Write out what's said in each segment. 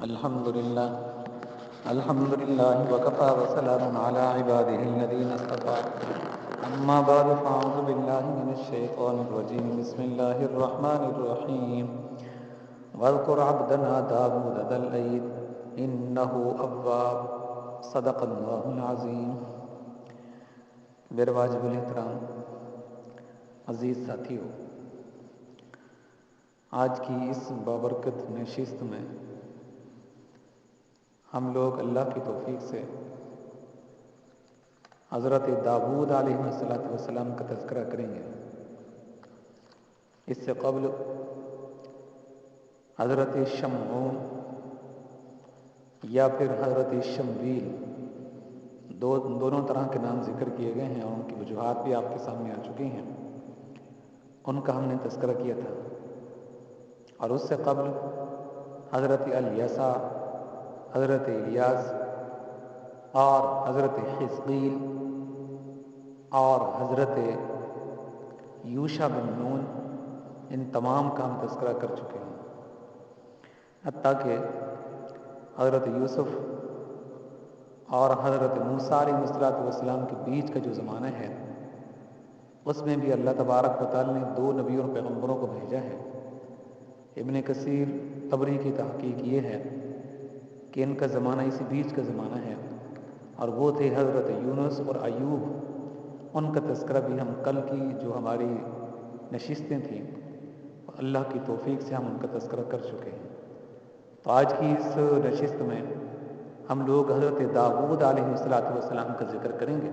الحمد لله وكفى وسلام على عباده الذين اصطفى أما بعد فأعوذ بالله من الشيطان الرجيم بسم الله الرحمن الرحيم واذكر عبدنا داود ذا الأيد إنه أواب صدق الله العظيم۔ میرے واجب الاحترام عزیز ساتھیو، آج کی اس بابرکت نشست میں ہم لوگ اللہ کی توفیق سے حضرت داؤد علیہ السلام کا تذکرہ کریں گے۔ اس سے قبل حضرت شمعون یا پھر حضرت شمویل دونوں طرح کے نام ذکر کیے گئے ہیں اور ان کی وجوہات بھی آپ کے سامنے آ چکی ہیں، ان کا ہم نے تذکرہ کیا تھا۔ اور اس سے قبل حضرت الیسع، حضرت الیاس اور حضرت حزقیل اور حضرت یوشع بن نون، ان تمام کا ہم تذکرہ کر چکے ہیں۔ حتیٰ کہ حضرت یوسف اور حضرت موسیٰ علیہ السلام کے بیچ کا جو زمانہ ہے، اس میں بھی اللہ تبارک و تعالی نے 2 نبیوں اور پیغمبروں کو بھیجا ہے۔ ابن کثیر طبری کی تحقیق یہ ہے کہ ان کا زمانہ اسی بیچ کا زمانہ ہے، اور وہ تھے حضرت یونس اور ایوب۔ ان کا تذکرہ بھی ہم کل کی جو ہماری نشستیں تھیں، اللہ کی توفیق سے ہم ان کا تذکرہ کر چکے ہیں۔ تو آج کی اس نشست میں ہم لوگ حضرت داؤد علیہ السلام کا ذکر کریں گے،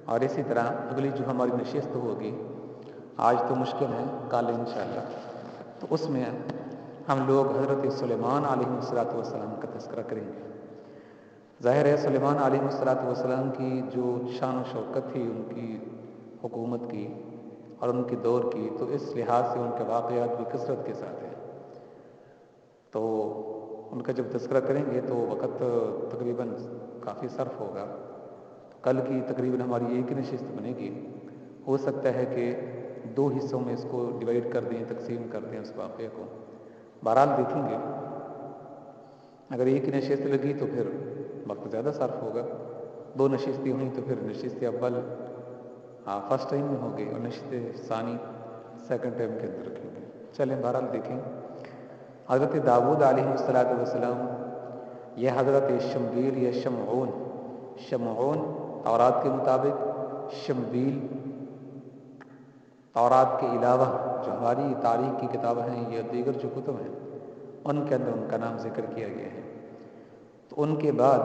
اور اسی طرح اگلی جو ہماری نشست ہوگی، آج تو مشکل ہے، کل انشاءاللہ، تو اس میں ہم لوگ حضرت سلیمان علیہ السلام کا تذکرہ کریں گے۔ ظاہر ہے سلیمان علیہ السلام کی جو شان و شوکت تھی ان کی حکومت کی اور ان کے دور کی، تو اس لحاظ سے ان کے واقعات بھی کثرت کے ساتھ ہیں، تو ان کا جب تذکرہ کریں گے تو وقت تقریباً کافی صرف ہوگا۔ کل کی تقریباً ہماری ایک ہی نشست بنے گی، ہو سکتا ہے کہ 2 حصوں میں اس کو ڈیوائیڈ کر دیں، تقسیم کر دیں اس واقعے کو۔ بہرحال دیکھیں گے، اگر ایک ہی نشست لگی تو پھر وقت زیادہ صرف ہوگا، 2 نشستیں ہوئیں تو پھر نشست اول فرسٹ ٹائم میں ہوگی اور نشست ثانی سیکنڈ ٹائم کے اندر رکھیں گے۔ چلیں بہرحال دیکھیں، حضرت داؤد علیہ السلام یہ حضرت شمویل یا شمعون تورات کے مطابق، شمویل تورات کے علاوہ جو ہماری تاریخ کی کتابیں ہیں یا دیگر جو کتب ہیں ان کے اندر ان کا نام ذکر کیا گیا ہے۔ تو ان کے بعد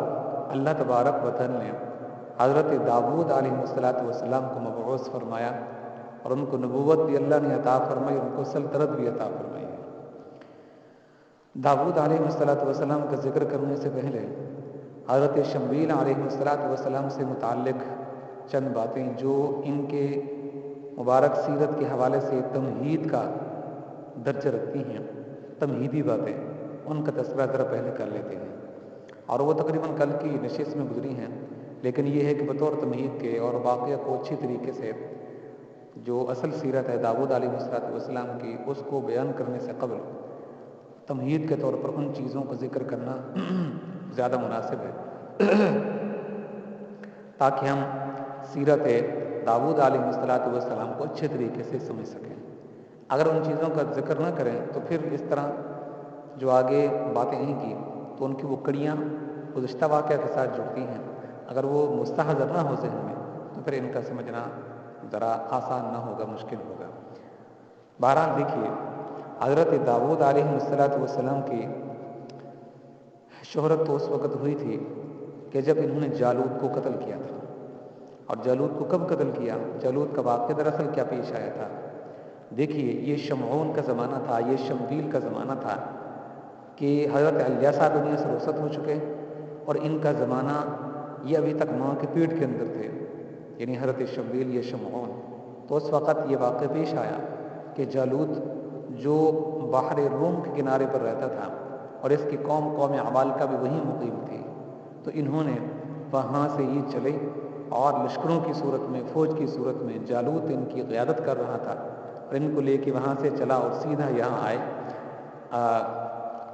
اللہ تبارک و تعالی نے حضرت داؤد علیہ السلام کو مبعوث فرمایا، اور ان کو نبوت بھی اللہ نے عطا فرمائی، ان کو سلطنت بھی عطا فرمائی ہے۔ داؤد علیہ السلام کا ذکر کرنے سے پہلے حضرت شمویل علیہ السلام سے متعلق چند باتیں جو ان کے مبارک سیرت کے حوالے سے تمہید کا درجہ رکھتی ہیں، تمہیدی باتیں، ان کا تذکرہ ذرا پہلے کر لیتے ہیں، اور وہ تقریباً کل کی نشست میں گزری ہیں، لیکن یہ ہے کہ بطور تمہید کے اور واقعہ کو اچھی طریقے سے جو اصل سیرت ہے داؤد علیہ السلام کی، اس کو بیان کرنے سے قبل تمہید کے طور پر ان چیزوں کا ذکر کرنا زیادہ مناسب ہے تاکہ ہم سیرت داؤد علیہ السلام کو اچھے طریقے سے سمجھ سکیں۔ اگر ان چیزوں کا ذکر نہ کریں تو پھر اس طرح جو آگے باتیں ہیں کی تو ان کی وہ کڑیاں گزشتہ واقعہ کے ساتھ جڑتی ہیں، اگر وہ مستحضر نہ ہو ذہن میں تو پھر ان کا سمجھنا ذرا آسان نہ ہوگا، مشکل ہوگا۔ بہرحال دیکھیے، حضرت داؤد علیہ السلام کی شہرت تو اس وقت ہوئی تھی کہ جب انہوں نے جالوت کو قتل کیا تھا۔ اور جالوت کو کب قتل کیا؟ جالوت کا واقعہ دراصل کیا پیش آیا تھا؟ دیکھیے، یہ شمعون کا زمانہ تھا، یہ شمویل کا زمانہ تھا کہ حضرت الیسع دنیا سے رخصت ہو چکے، اور ان کا زمانہ یہ ابھی تک ماں کے پیٹ کے اندر تھے، یعنی حضرت شمویل یا شمعون۔ تو اس وقت یہ واقعہ پیش آیا کہ جالوت جو بحر روم کے کنارے پر رہتا تھا، اور اس کی قوم عمالقہ بھی وہیں مقیم تھی، تو انہوں نے وہاں سے یہ چلے اور لشکروں کی صورت میں، فوج کی صورت میں، جالوت ان کی قیادت کر رہا تھا، اور ان کو لے کے وہاں سے چلا اور سیدھا یہاں آئے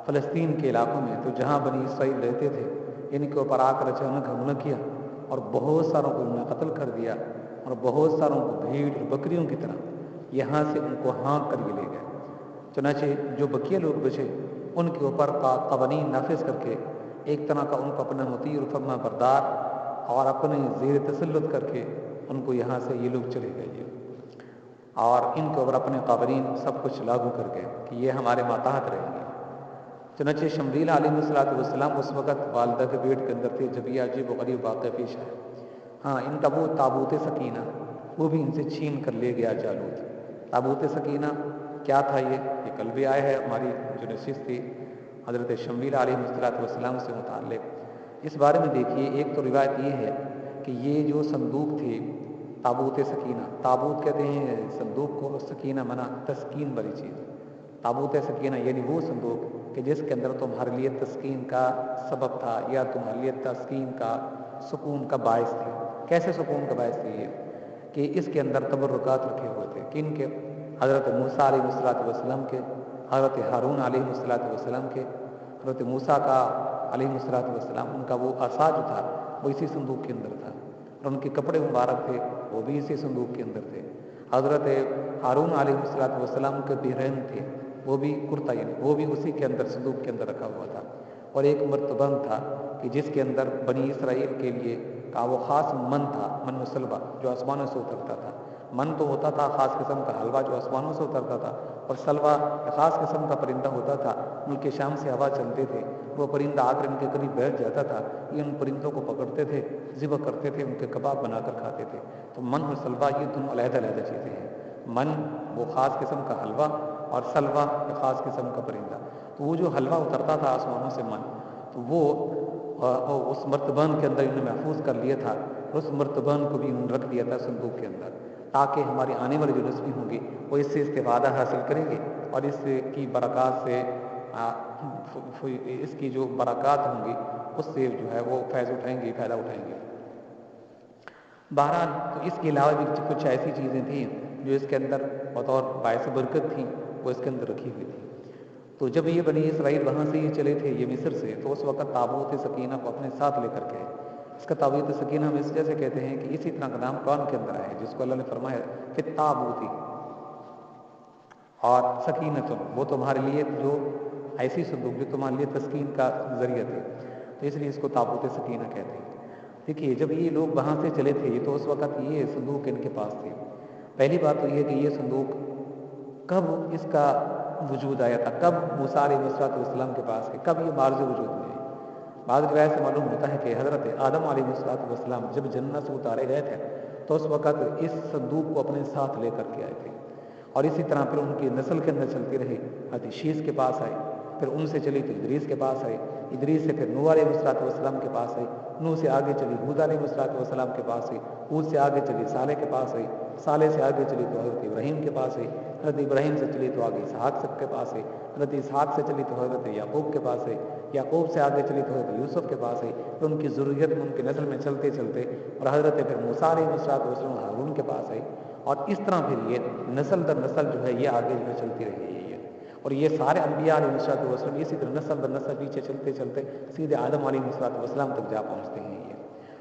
فلسطین کے علاقوں میں، تو جہاں بنی اسرائیل رہتے تھے، ان کے اوپر آ کر اچانک حملہ کیا اور بہت ساروں کو انہوں نے قتل کر دیا، اور بہت ساروں کو بھیڑ اور بکریوں کی طرح یہاں سے ان کو ہانک کر یہ لے گئے۔ چنانچہ جو بقیہ لوگ بچے ان کے اوپر قوانین نافذ کر کے ایک طرح کا ان کو اپنا مطیع اور فرما بردار اور اپنے زیر تسلط کر کے ان کو یہاں سے یہ لوگ چلے گئے اور ان کے اوپر اپنے قوانین سب کچھ لاگو کر گئے کہ یہ ہمارے ماتحت رہیں گے۔ چنانچہ شمویل علیہ السلام اس وقت والدہ کے پیٹ کے اندر تھے جب یہ عجیب و غریب واقعہ پیش آیا۔ ہاں، ان کا وہ تابوت سکینہ وہ بھی ان سے چھین کر لے گیا جالوت۔ تابوت سکینہ کیا تھا؟ یہ کل بھی آیا ہے، ہماری جو نشست تھی حضرت شمویل علیہ السلام سے متعلق۔ اس بارے میں دیکھیے، ایک تو روایت یہ ہے کہ یہ جو صندوق تھی تابوت سکینہ، تابوت کہتے ہیں صندوق کو، سکینہ منع تسکین والی چیز، تابوت سکینہ یعنی وہ صندوق کہ جس کے اندر تمہارے لیے تسکین کا سبب تھا یا تمہارے لیے تسکین کا سکون کا باعث تھی۔ کیسے سکون کا باعث تھی؟ یہ کہ اس کے اندر تبرکات رکھے ہوئے تھے، کن کے؟ حضرت موسیٰ علیہ السلام کے، حضرت ہارون علیہ السلام کے۔ حضرت موسیٰ کا علیہ السلام ان کا وہ عصا جو تھا وہ اسی صندوق کے اندر تھا، اور ان کے کپڑے مبارک تھے وہ بھی اسی صندوق کے اندر تھے۔ حضرت ہارون علیہ السلام کے بحرین تھے، وہ بھی کرتا یعنی وہ بھی اسی کے اندر صندوق کے اندر رکھا ہوا تھا۔ اور ایک مرتبہ تھا کہ جس کے اندر بنی اسرائیل کے لیے کا وہ خاص من تھا، من و سلوہ جو آسمانوں سے اترتا تھا۔ من تو ہوتا تھا خاص قسم کا حلوہ جو آسمانوں سے اترتا تھا، اور سلوہ خاص قسم کا پرندہ ہوتا تھا، ملک شام سے ہوا چلتے تھے، وہ پرندہ آ کر ان کے قریب بیٹھ جاتا تھا، یہ ان پرندوں کو پکڑتے تھے، ذبح کرتے تھے، ان کے کباب بنا کر کھاتے تھے۔ تو من اور سلوہ یہ دونوں علیحدہ علیحدہ چیزیں ہیں، من وہ خاص قسم کا حلوہ اور سلوہ ایک خاص قسم کا پرندہ۔ تو وہ جو حلوہ اترتا تھا آسمانوں سے من، تو وہ اس مرتبان کے اندر انہوں نے محفوظ کر لیا تھا، اس مرتبان کو بھی انہوں نے رکھ دیا تھا صندوق کے اندر، تاکہ ہماری آنے والی جو نسلیں ہوں گی وہ اس سے استفادہ حاصل کریں گے اور اس کی برکات سے اس کی جو برکات ہوں گی اس سے جو ہے وہ فیض اٹھائیں گے، فائدہ اٹھائیں گے۔ بہرحال تو اس کے علاوہ بھی کچھ ایسی چیزیں تھیں جو اس کے اندر بطور باعث برکت تھیں، وہ اس کے اندر رکھی ہوئی تھی۔ تو جب یہ بنی اسرائیل وہاں سے یہ چلے تھے یہ مصر سے، تو اس وقت تابوت سکینہ کو اپنے ساتھ لے کر کے، اس کا تابوت سکینہ ہم اس جیسے کہتے ہیں کہ اسی طرح کا نام قرآن کے اندر ہے جس کو اللہ نے فرمایا کہ تابوتی اور سکینت وہ تمہارے لیے جو ایسی صندوق جو تمہارے لیے تسکین کا ذریعہ تھے، تو اس لیے اس کو تابوت سکینہ کہتے ہیں۔ دیکھیے جب یہ لوگ وہاں سے چلے تھے تو اس وقت یہ صندوق ان کے پاس تھی۔ پہلی بات تو یہ کہ یہ صندوق کب اس کا وجود آیا تھا، کب موسیٰ علیہ السلام کے پاس ہے، کب یہ معرض وجود میں ہے؟ بعض روایت سے معلوم ہوتا ہے کہ حضرت آدم علیہ السلام جب جنت سے اتارے گئے تھے تو اس وقت اس صندوق کو اپنے ساتھ لے کر کے آئے تھے، اور اسی طرح پھر ان کی نسل کے اندر چلتی رہی، حضرت شیس کے پاس آئے، پھر ان سے چلی تو ادریس کے پاس آئے، ادریس سے پھر نوح علیہ السلام کے پاس آئی، نوح سے آگے چلی ہود علیہ السلام کے پاس آئی، ہود سے آگے چلی صالح کے پاس آئی، صالح سے آگے چلی تو حضرت ابراہیم کے پاس آئی، حضرت ابراہیم سے چلی تو آگے اسحاق سب کے پاس آئی، حضرت اسحاق سے چلی تو حضرت یعقوب کے پاس آئی، یعقوب سے آگے چلی تو حضرت یوسف کے پاس آئی، پھر ان کی ذریت میں ان کی نسل میں چلتے چلتے اور حضرت پھر موسیٰ علیہ السلام ہارون کے پاس آئی، اور اس طرح پھر یہ نسل در نسل جو ہے یہ آگے جو ہے چلتی رہی ہے یہ، اور یہ سارے انبیاء علیہ السلام اسی طرح نسل در نسل پیچھے چلتے چلتے سیدھے آدم علیہ السلام تک جا پہنچتے ہیں یہ۔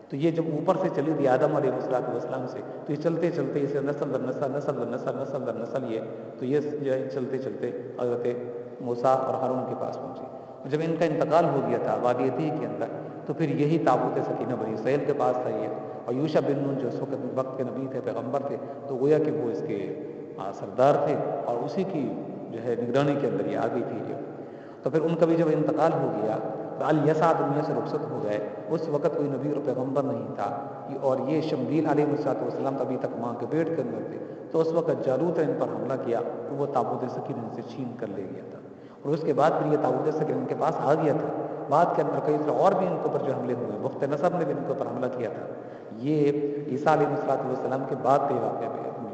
تو یہ جب اوپر سے چلی تھی آدم علیہ السلام سے، تو یہ چلتے چلتے اسے نسل در نسل نسل در نسل نسل در نسل یہ تو یہ جو ہے چلتے چلتے حضرت موسیٰ اور ہارون کے پاس پہنچی، اور جب ان کا انتقال ہو گیا تھا وادی تیہ کے اندر تو پھر یہی تابوت سکینہ بنی اسرائیل کے پاس تھا یہ، اور یوشع بن نون جو اس وقت کے نبی تھے، پیغمبر تھے، تو گویا کہ وہ اس کے سردار تھے اور اسی کی جو ہے نگرانی کے اندر یہ آ گئی تھی یہ۔ تو پھر ان کا بھی جب انتقال ہو گیا تو الیسع دنیا سے رخصت ہو گئے، اس وقت کوئی نبی اور پیغمبر نہیں تھا، اور یہ شمویل علیہ السلام ابھی تک ماں کے پیٹ کے اندر تھے، تو اس وقت جالوت نے ان پر حملہ کیا تو وہ تابوت سکینہ سے چھین کر لے گیا تھا، اور اس کے بعد پھر یہ تابوت سکینہ ان کے پاس آ گیا تھا۔ بعد کے اندر کئی طرح اور بھی ان کے اوپر جو حملے ہوئے، بخت نصر نے بھی ان کے اوپر حملہ کیا تھا، یہ عیسیٰ علیہ السلام کے بعد کا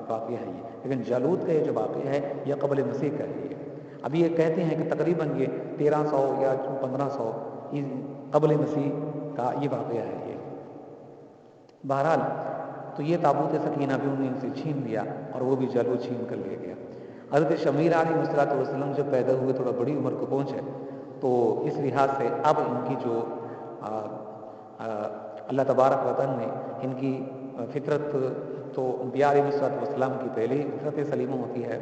واقعہ ہے یہ، لیکن جالوت کا یہ جو واقعہ ہے یہ قبل مسیح کا ہے یہ۔ ابھی یہ کہتے ہیں کہ تقریباً یہ 1300 یا 1500 قبل مسیح کا یہ واقعہ ہے یہ۔ بہرحال تو یہ تابوت سکینہ بھی انہوں نے ان سے چھین لیا اور وہ بھی چھین کر لے گیا۔ حضرت شمویل علیہ السلام جب پیدا ہوئے تھوڑا بڑی عمر کو پہنچے تو اس لحاظ سے اب ان کی جو اللہ تبارک و تعالی نے ان کی فطرت، تو انبیاء علیہ السلام کی پہلی فطرت سلیمہ ہوتی ہے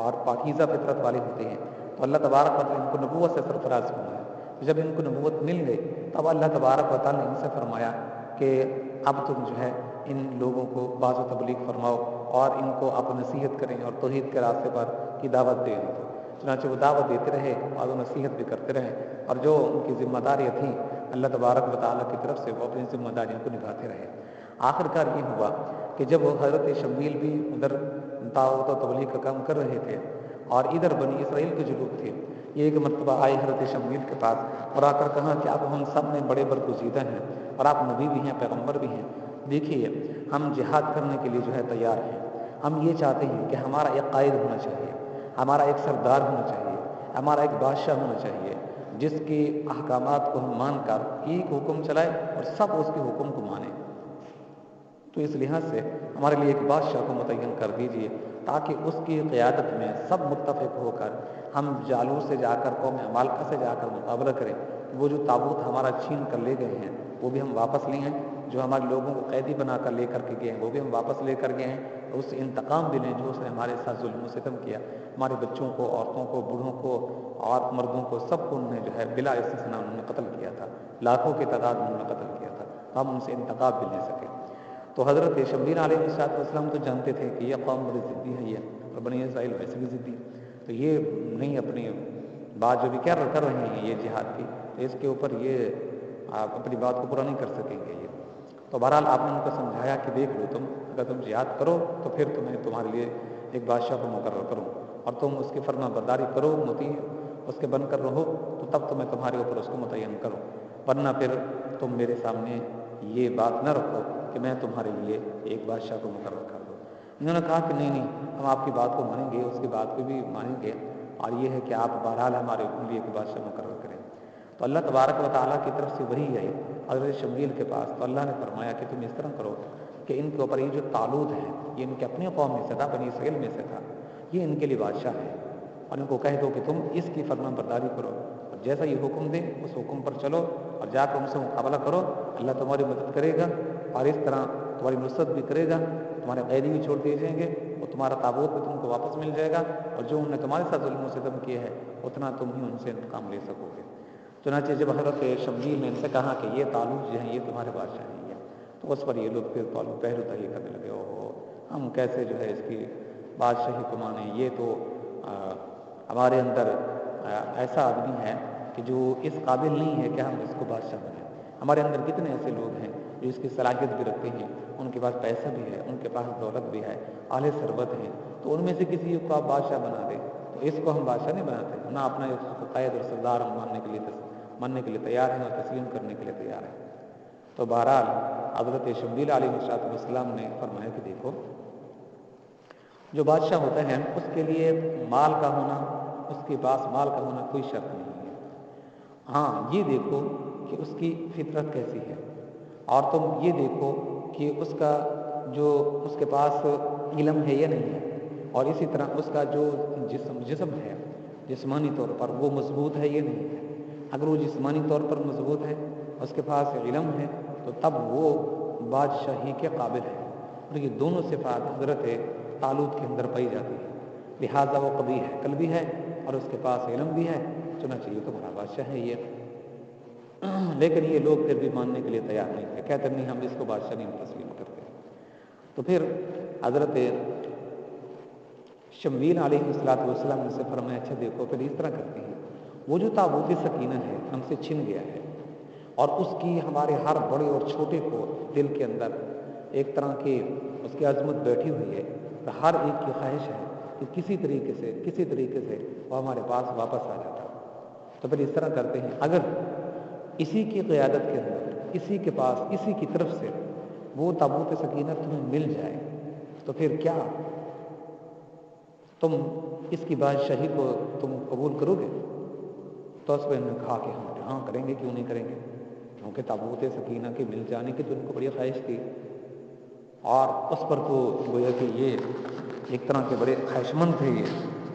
اور پاکیزہ فطرت والے ہوتے ہیں، تو اللہ تبارک و تعالی ان کو نبوت سے سرفراز فرمایا۔ جب ان کو نبوت مل گئی تب اللہ تبارک و تعالی نے ان سے فرمایا کہ اب تم جو ہے ان لوگوں کو بعض و تبلیغ فرماؤ اور ان کو آپ نصیحت کریں اور توحید کے راستے پر کی دعوت دیں۔ چنانچہ وہ دعوت دیتے رہے اور وہ نصیحت بھی کرتے رہے، اور جو ان کی ذمہ داریاں تھیں اللہ تبارک و تعالیٰ کی طرف سے وہ اپنی ذمہ داریوں کو نبھاتے رہے۔ آخر کار یہ ہوا کہ جب وہ حضرت شمویل بھی ادھر دعوت و تبلیغ کا کام کر رہے تھے اور ادھر بنی اسرائیل کے جو لوگ تھے یہ ایک مرتبہ آئے حضرت شمویل کے پاس اور آ کر کہا کہ آپ ہم سب میں بڑے برگزیدہ ہیں اور آپ نبی بھی ہیں، پیغمبر بھی ہیں، دیکھیے ہم جہاد کرنے کے لیے جو ہے تیار ہیں، ہم یہ چاہتے ہیں کہ ہمارا ایک قائد ہونا چاہیے، ہمارا ایک سردار ہونا چاہیے، ہمارا ایک بادشاہ ہونا چاہیے جس کے احکامات کو ہم مان کر ایک حکم چلائے اور سب اس کے حکم کو مانیں۔ تو اس لحاظ سے ہمارے لیے ایک بادشاہ کو متعین کر دیجئے تاکہ اس کی قیادت میں سب متفق ہو کر ہم جالور سے جا کر قوم عمالقہ سے جا کر مقابلہ کریں، وہ جو تابوت ہمارا چھین کر لے گئے ہیں وہ بھی ہم واپس لے ہیں، جو ہمارے لوگوں کو قیدی بنا کر لے کر کے گئے ہیں وہ بھی ہم واپس لے کر گئے ہیں، اس سے انتقام بھی لیں جو اس نے ہمارے ساتھ ظلم و ستم کیا، ہمارے بچوں کو، عورتوں کو، بوڑھوں کو اور مردوں کو، سب کو انہوں نے جو ہے بلا استثناء انہوں نے قتل کیا تھا، لاکھوں کی تعداد میں انہوں نے قتل کیا تھا، ہم ان سے انتقام بھی لے سکے۔ تو حضرت شمویل علیہ السلام تو جانتے تھے کہ یہ قوم بڑی ضدی ہے، یہ اور بنی اسرائیل ویسے بھی ضدی، تو یہ نہیں اپنی بات جو بھی کر رہے ہیں یہ جہاد کی، تو اس کے اوپر یہ آپ اپنی بات کو پورا نہیں کر سکیں گے یہ۔ تو بہرحال آپ نے ان کو سمجھایا کہ دیکھ لو تم اگر تم جہاد کرو تو پھر تمہیں تمہارے لیے ایک بادشاہ کو مقرر کروں اور تم اس کی فرما برداری کرو، مطیع اس کے بن کر رہو، تو تب تو میں تمہارے اوپر اس کو متعین کروں، ورنہ پھر تم میرے سامنے یہ بات نہ رکھو کہ میں تمہارے لیے ایک بادشاہ کو مقرر کر دوں۔ انہوں نے کہا کہ نہیں ہم آپ کی بات کو مانیں گے، اس کی بات کو بھی مانیں گے، اور یہ ہے کہ آپ بہرحال ہمارے لیے ایک بادشاہ مقرر کریں۔ تو اللہ تبارک و تعالیٰ کی طرف سے وحی آئی حضرت شمویل کے پاس، تو اللہ نے فرمایا کہ تم اس طرح کرو کہ ان کے اوپر یہ جو طالوت ہے یہ ان کے اپنی قوم میں سے تھا، بنی اسرائیل میں سے تھا، یہ ان کے لیے بادشاہ ہے، اور ان کو کہہ دو کہ تم اس کی فرما برداری کرو اور جیسا یہ حکم دے اس حکم پر چلو اور جا کر ان سے مقابلہ کرو، اللہ تمہاری مدد کرے گا اور اس طرح تمہاری نصرت بھی کرے گا، تمہارے قیدی بھی چھوڑ دیے جائیں گے اور تمہارا تابوت بھی تم کو واپس مل جائے گا، اور جو انہوں نے تمہارے ساتھ ظلم و ستم کیا ہے اتنا تم ہی ان سے انتقام لے سکو گے۔ چنانچہ جب حضرت شمویل نے ان سے کہا کہ یہ طالوت جو ہیں یہ تمہارے بادشاہ ہیں یہ، تو اس پر یہ لوگ پھر پہلو تہی کرنے لگے، اوہ ہم کیسے جو ہے اس کی بادشاہی کو مانیں، یہ تو ہمارے اندر ایسا آدمی ہے کہ جو اس قابل نہیں ہے کہ ہم اس کو بادشاہ بنائیں، ہمارے اندر کتنے ایسے لوگ ہیں جو اس کی صلاحیت بھی رکھتے ہیں، ان کے پاس پیسہ بھی ہے، ان کے پاس دولت بھی ہے، اہل ثروت ہیں، تو ان میں سے کسی کو آپ بادشاہ بنا دیں، تو اس کو ہم بادشاہ نہیں بناتے، نہ اپنا اس کو قائد اور سردار ہم ماننے کے لیے تیار ہیں اور تسلیم کرنے کے لیے تیار ہیں۔ تو بہرحال حضرت شمویل علیہ السلام نے فرمایا کہ دیکھو جو بادشاہ ہوتا ہے اس کے لیے مال کا ہونا، اس کے پاس مال کا ہونا کوئی شرط نہیں ہے، ہاں یہ دیکھو کہ اس کی فطرت کیسی ہے، اور تم یہ دیکھو کہ اس کا جو اس کے پاس علم ہے یا نہیں ہے، اور اسی طرح اس کا جو جسم ہے جسمانی طور پر وہ مضبوط ہے یا نہیں ہے، اگر وہ جسمانی طور پر مضبوط ہے، اس کے پاس علم ہے، تو تب وہ بادشاہی کے قابل ہے، اور یہ دونوں صفات حضرت طالوت کے اندر پائی جاتی ہے، لہٰذا وہ قوی ہے، قلبی ہے، اور اس کے پاس علم بھی ہے، چنانچہ یہ تو بڑا بادشاہ ہے یہ۔ لیکن یہ لوگ پھر بھی ماننے کے لیے تیار نہیں تھے، کہتے نہیں ہم اس کو بادشاہ نہیں تسلیم کرتے۔ تو پھر حضرت شمویل علیہ السلام نے سے فرمایا اچھا دیکھو پھر اس طرح کرتے ہیں، وہ جو تابوت سکینہ ہے ہم سے چھن گیا ہے، اور اس کی ہمارے ہر بڑے اور چھوٹے کو دل کے اندر ایک طرح کی اس کی عظمت بیٹھی ہوئی ہے، اور ہر ایک کی خواہش ہے کہ کسی طریقے سے وہ ہمارے پاس واپس آ جاتا۔ تو پھر اس طرح کرتے ہیں، اگر اسی کی قیادت کے اندر اسی کے پاس اسی کی طرف سے وہ تابوت سکینہ تمہیں مل جائے تو پھر کیا تم اس کی بادشاہی کو تم قبول کرو گے؟ تو اس پہ انہوں نے کہا کہ ہاں کریں گے، کیوں نہیں کریں گے، کیونکہ تابوت سکینہ کے مل جانے کی تو ان کو بڑی خواہش تھی، اور اس پر تو گویا کہ یہ ایک طرح کے بڑے خواہشمند تھے یہ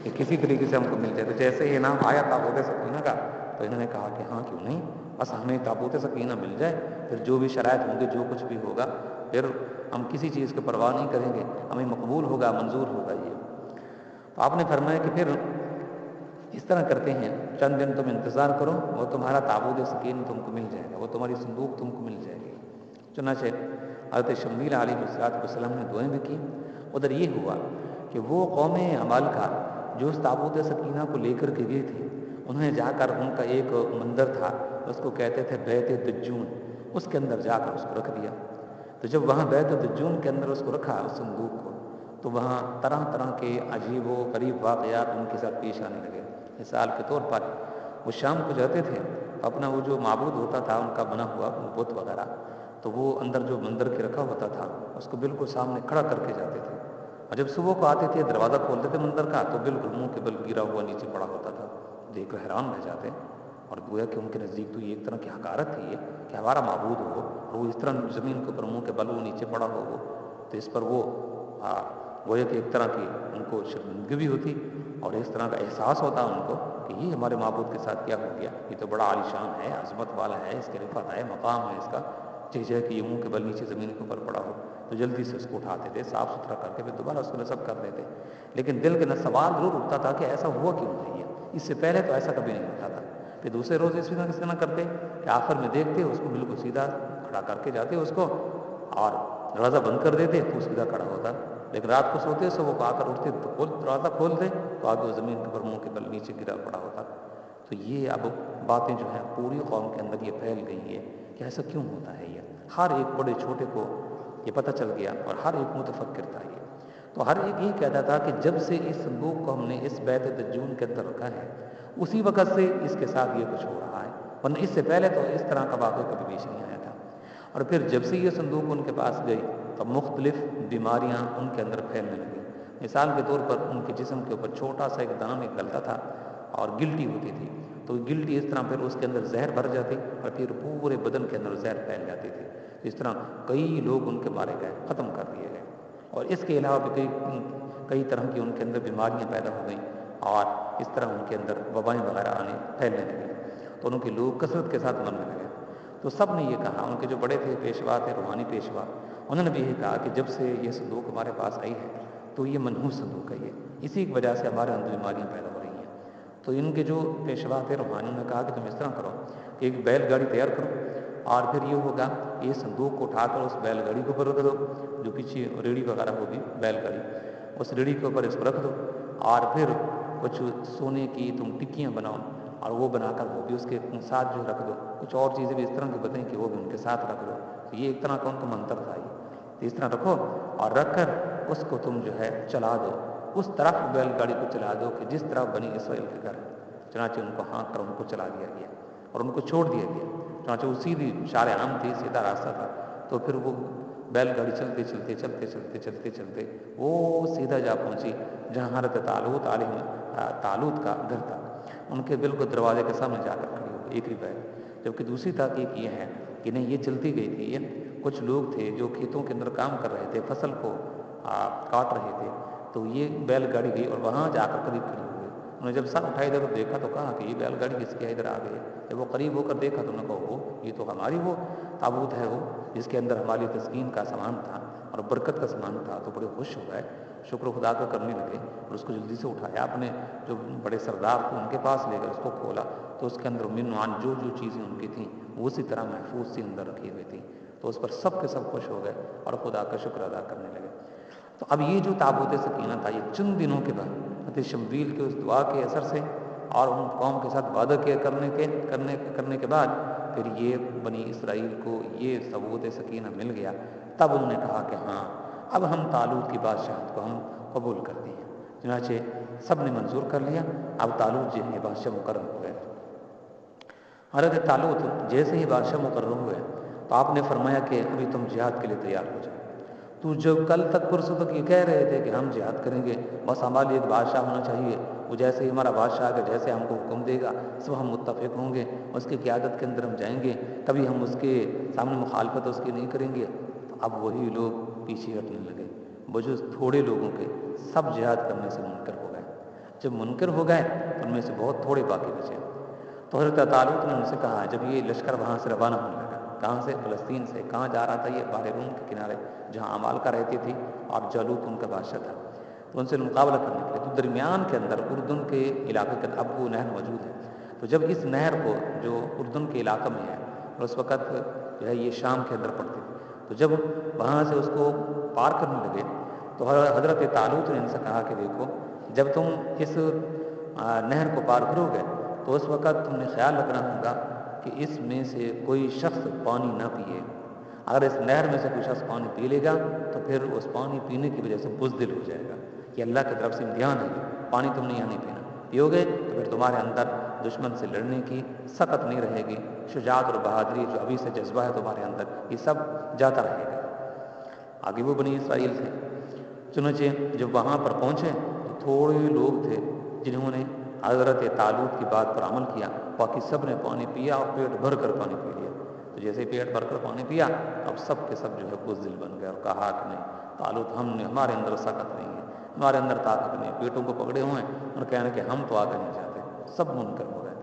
کہ کسی طریقے سے ہم کو مل جائے۔ تو جیسے یہ نام آیا تابوت سکینہ کا تو انہوں نے کہا کہ ہاں کیوں نہیں، بس ہمیں تابوت سکینہ مل جائے، پھر جو بھی شرائط ہوں گے، جو کچھ بھی ہوگا، پھر ہم کسی چیز کی پرواہ نہیں کریں گے، ہمیں مقبول ہوگا، منظور ہوگا یہ۔ تو آپ نے فرمایا کہ پھر اس طرح کرتے ہیں، چند دن تم انتظار کرو، وہ تمہارا تابوت سکین تم کو مل جائے گا، وہ تمہاری صندوق تم کو مل جائے گی۔ چنانچہ حضرت شمویل علیہ السلام نے دعائیں بھی کی۔ ادھر یہ ہوا کہ وہ قوم عمالقہ جو اس تابوت سکینہ کو لے کر کے گئے تھے، انہوں نے جا کر ان کا ایک مندر تھا، اس کو کہتے تھے بیت دجون، اس کے اندر جا کر اس کو رکھ دیا۔ تو جب وہاں بیت دجون کے اندر اس کو رکھا، اس صندوق کو، تو وہاں طرح طرح کے عجیب و غریب واقعات ان کے ساتھ پیش آنے لگے۔ مثال کے طور پر وہ شام کو جاتے تھے، اپنا وہ جو معبود ہوتا تھا ان کا بنا ہوا بت وغیرہ، تو وہ اندر جو مندر کے رکھا ہوتا تھا اس کو بالکل سامنے کھڑا کر کے جاتے تھے، اور جب صبح کو آتے تھے دروازہ کھولتے تھے مندر کا، تو بالکل منہ کے بل گرا ہوا نیچے پڑا ہوتا تھا۔ دیکھ کر حیران رہ جاتے، اور گویا کہ ان کے نزدیک تو یہ ایک طرح کی حقارت تھی یہ کہ ہمارا معبود ہو اور وہ اس طرح زمین کے اوپر منہ کے بل وہ نیچے پڑا ہو، وہ تو اس پر وہ گویا کہ ایک طرح کی ان کو شرمندگی بھی ہوتی، اور اس طرح کا احساس ہوتا ان کو کہ یہ ہمارے معبود کے ساتھ کیا ہو گیا، یہ تو بڑا عالیشان ہے، عظمت والا ہے، اس کے رفعت ہے، مقام ہے اس کا، چیزیں کہ یہ منہ کے بل نیچے زمین کے اوپر پڑا ہو، تو جلدی سے اس کو اٹھاتے تھے، صاف ستھرا کر کے پھر دوبارہ اس کو نصب کر دیتے۔ لیکن دل کے اندر سوال ضرور اٹھتا تھا کہ ایسا ہوا کیوں نہیں ہے، اس سے پہلے تو ایسا کبھی نہیں ہوتا تھا۔ پھر دوسرے روز اس طرح کرتے کہ آخر میں دیکھتے اس کو بالکل سیدھا کھڑا کر کے جاتے اس کو، اور دروازہ بند کر دیتے تو سیدھا کھڑا ہوتا، لیکن رات کو سوتے صبح کو آ کر اٹھتے تو دروازہ کھولتے تو آگے وہ زمین کے اوپر منہ کے بل نیچے گرا پڑا ہوتا۔ تو یہ اب باتیں جو ہیں پوری قوم کے اندر یہ پھیل گئی ہے کہ ایسا کیوں ہوتا ہے، یہ ہر ایک بڑے چھوٹے کو یہ پتہ چل گیا، اور ہر ایک متفکر تھا یہ، تو ہر ایک یہ کہتا تھا کہ جب سے اس صندوق کو ہم نے اس بیت دجون کے اندر رکھا ہے، اسی وقت سے اس کے ساتھ یہ کچھ ہو رہا ہے، ورنہ اس سے پہلے تو اس طرح کا واقعہ کبھی پیش نہیں آیا تھا۔ اور پھر جب سے یہ صندوق ان کے پاس گئی تو مختلف بیماریاں ان کے اندر پھیلنے لگیں۔ مثال کے طور پر ان کے جسم کے اوپر چھوٹا سا ایک دانہ نکلتا تھا اور گلٹی ہوتی تھی، تو گلٹی اس طرح پھر اس کے اندر زہر بھر جاتی اور پھر پورے بدن کے اندر زہر پھیل جاتی تھی۔ اس طرح کئی لوگ ان کے مارے گئے، ختم کر دیے گئے، اور اس کے علاوہ بھی کئی طرح کی ان کے اندر بیماریاں پیدا ہو گئیں، اور اس طرح ان کے اندر وبائیں وغیرہ پھیلنے لگیں، تو ان کے لوگ کثرت کے ساتھ مرنے لگے۔ تو سب نے یہ کہا، ان کے جو بڑے تھے پیشوا تھے، روحانی پیشوا، انہوں نے بھی یہ کہا کہ جب سے یہ صندوق ہمارے پاس آئی ہے تو یہ منحوس صندوق ہے، اسی کی وجہ سے ہمارے اندر بیماریاں پیدا ہو رہی ہیں۔ تو ان کے جو پیشوا تھے روحانی نے کہا کہ تم اس طرح کرو کہ ایک بیل گاڑی تیار کرو، اور پھر یہ ہوگا یہ صندوق کو اٹھا کر اس بیل گاڑی کے اوپر رکھ دو، جو پیچھے ریڑھی وغیرہ ہوگی بیل گاڑی، اس ریڑھی کے اوپر اس کو رکھ دو، اور پھر کچھ سونے کی تم ٹکیاں بناؤ اور وہ بنا کر وہ بھی اس کے ساتھ جو رکھ دو، کچھ اور چیزیں بھی اس طرح کی بتائیں کہ وہ بھی ان کے ساتھ رکھ دو۔ تو یہ ایک طرح کا ان کا منتر تھا، یہ تو اس طرح رکھو اور رکھ کر اس کو تم جو ہے چلا دو، اس طرف بیل گاڑی کو چلا دو کہ جس طرف بنی اسرائیل کے گھر ہے۔ چنانچہ ان کو ہانک کر ان کو چلا دیا گیا اور ان کو چھوڑ دیا گیا، چنانچہ وہ سیدھی شارع عام تھی، سیدھا راستہ تھا، تو پھر وہ بیل گاڑی چلتے چلتے چلتے چلتے چلتے چلتے وہ سیدھا جا پہنچی جہاں حضرت طالوت کا گھر تھا، ان کے بالکل دروازے کے سامنے جا کر کھڑی ہو گئی ایک بیل۔ جبکہ دوسری تحقیق یہ ہے کہ نہیں، یہ چلتی گئی تھی، یہ کچھ لوگ تھے جو کھیتوں کے اندر کام کر رہے تھے، فصل کو کاٹ رہے تھے، تو یہ بیل گاڑی گئی اور وہاں جا کر قریب کھڑی ہو گئی۔ انہوں نے جب سر اٹھائی ادھر دیکھا تو کہا کہ یہ بیل گاڑی کس کی ہے، ادھر آ گئی ہے۔ جب وہ قریب ہو کر دیکھا تو انہوں نے کہا وہ یہ تو ہماری وہ تابوت ہے، وہ جس کے اندر ہماری تسکین کا سامان تھا اور برکت کا سامان تھا، تو بڑے خوش ہو گئے، شکر خدا کا کرنے لگے، اور اس کو جلدی سے اٹھایا، اپنے جو بڑے سردار تھے ان کے پاس لے کر اس کو کھولا تو اس کے اندر من وان جو چیزیں ان کی تھیں وہ اسی طرح محفوظ سی اندر رکھی ہوئی تھی، تو اس پر سب کے سب خوش ہو گئے اور خدا کا شکر ادا کرنے لگے۔ تو اب یہ جو تابوت سکینہ تھا، یہ چند دنوں کے بعد حضرت شمویل کے اس دعا کے اثر سے اور ان قوم کے ساتھ وعدہ کرنے کے بعد پھر یہ بنی اسرائیل کو یہ تابوت سکینہ مل گیا۔ تب انہوں نے کہا کہ ہاں اب ہم طالوت کی بادشاہت کو ہم قبول کرتے ہیں۔ چنانچہ سب نے منظور کر لیا، اب طالوت جو ہے بادشاہ مقرر ہو گئے۔ حضرت طالوت جیسے ہی بادشاہ مقرر ہوئے تو آپ نے فرمایا کہ ابھی تم جہاد کے لیے تیار ہو جاؤ۔ تو جو کل تک پرسوں تک یہ کہہ رہے تھے کہ ہم جہاد کریں گے، بس ہمارے لیے ایک بادشاہ ہونا چاہیے، وہ جیسے ہی ہمارا بادشاہ آگے جیسے ہم کو حکم دے گا سب ہم متفق ہوں گے، اس کی قیادت کے اندر ہم جائیں گے، کبھی ہم اس کے سامنے مخالفت اس کی نہیں کریں گے۔ تو اب وہی لوگ پیچھے ہٹنے لگے، بجز تھوڑے لوگوں کے سب جہاد کرنے سے منکر ہو گئے۔ جب منکر ہو گئے تو ان میں سے بہت تھوڑے باقی بچے، تو حضرت طالوت نے ان سے کہا جب یہ لشکر وہاں سے روانہ ہونے لگا، کہاں سے؟ فلسطین سے. کہاں جا رہا تھا یہ؟ بحر روم کے کنارے جہاں عمالقہ رہتی تھی اور جالوت ان کا بادشاہ تھا. تو ان سے مقابلہ کرنے کے لیے تو درمیان کے اندر اردن کے علاقے کے اندر اب وہ نہر موجود ہے. تو جب اس نہر کو جو اردن کے علاقے میں ہے اور اس وقت جو ہے یہ شام کے اندر پڑتی تھی، تو جب وہاں سے اس کو پار کرنے لگے تو حضرت طالوت نے ان سے کہا کہ دیکھو جب تم اس نہر کو پار کرو گے تو اس وقت تم نے خیال رکھنا ہوگا کہ اس میں سے کوئی شخص پانی نہ پیے. اگر اس نہر میں سے کوئی شخص پانی پی لے گا تو پھر اس پانی پینے کی وجہ سے بزدل ہو جائے گا. یہ اللہ کی طرف سے امتحان ہے. پانی تم نے یہاں نہیں پینا، پیو گے تو پھر تمہارے اندر دشمن سے لڑنے کی سخت نہیں رہے گی، شجاعت اور بہادری جو ابھی سے جذبہ ہے تمہارے اندر یہ سب جاتا رہے گا. آگے وہ بنی اسرائیل تھے. چنانچہ جب وہاں پر پہنچے تو تھوڑے لوگ تھے جنہوں نے حضرت طالوت کی بات پر عمل کیا، باقی سب نے پانی پیا اور پیٹ بھر کر پانی پی لیا. تو جیسے پیٹ بھر کر پانی پیا اب سب کے سب جو ہے بزدل بن گئے اور کہا کہ نہیں طالوت ہمارے اندر طاقت نہیں ہے، ہمارے اندر طاقت نہیں ہے. پیٹوں کو پکڑے ہوئے ہیں اور کہنے کہ ہم تو آگے نہیں جاتے. سب منکر ہو گئے،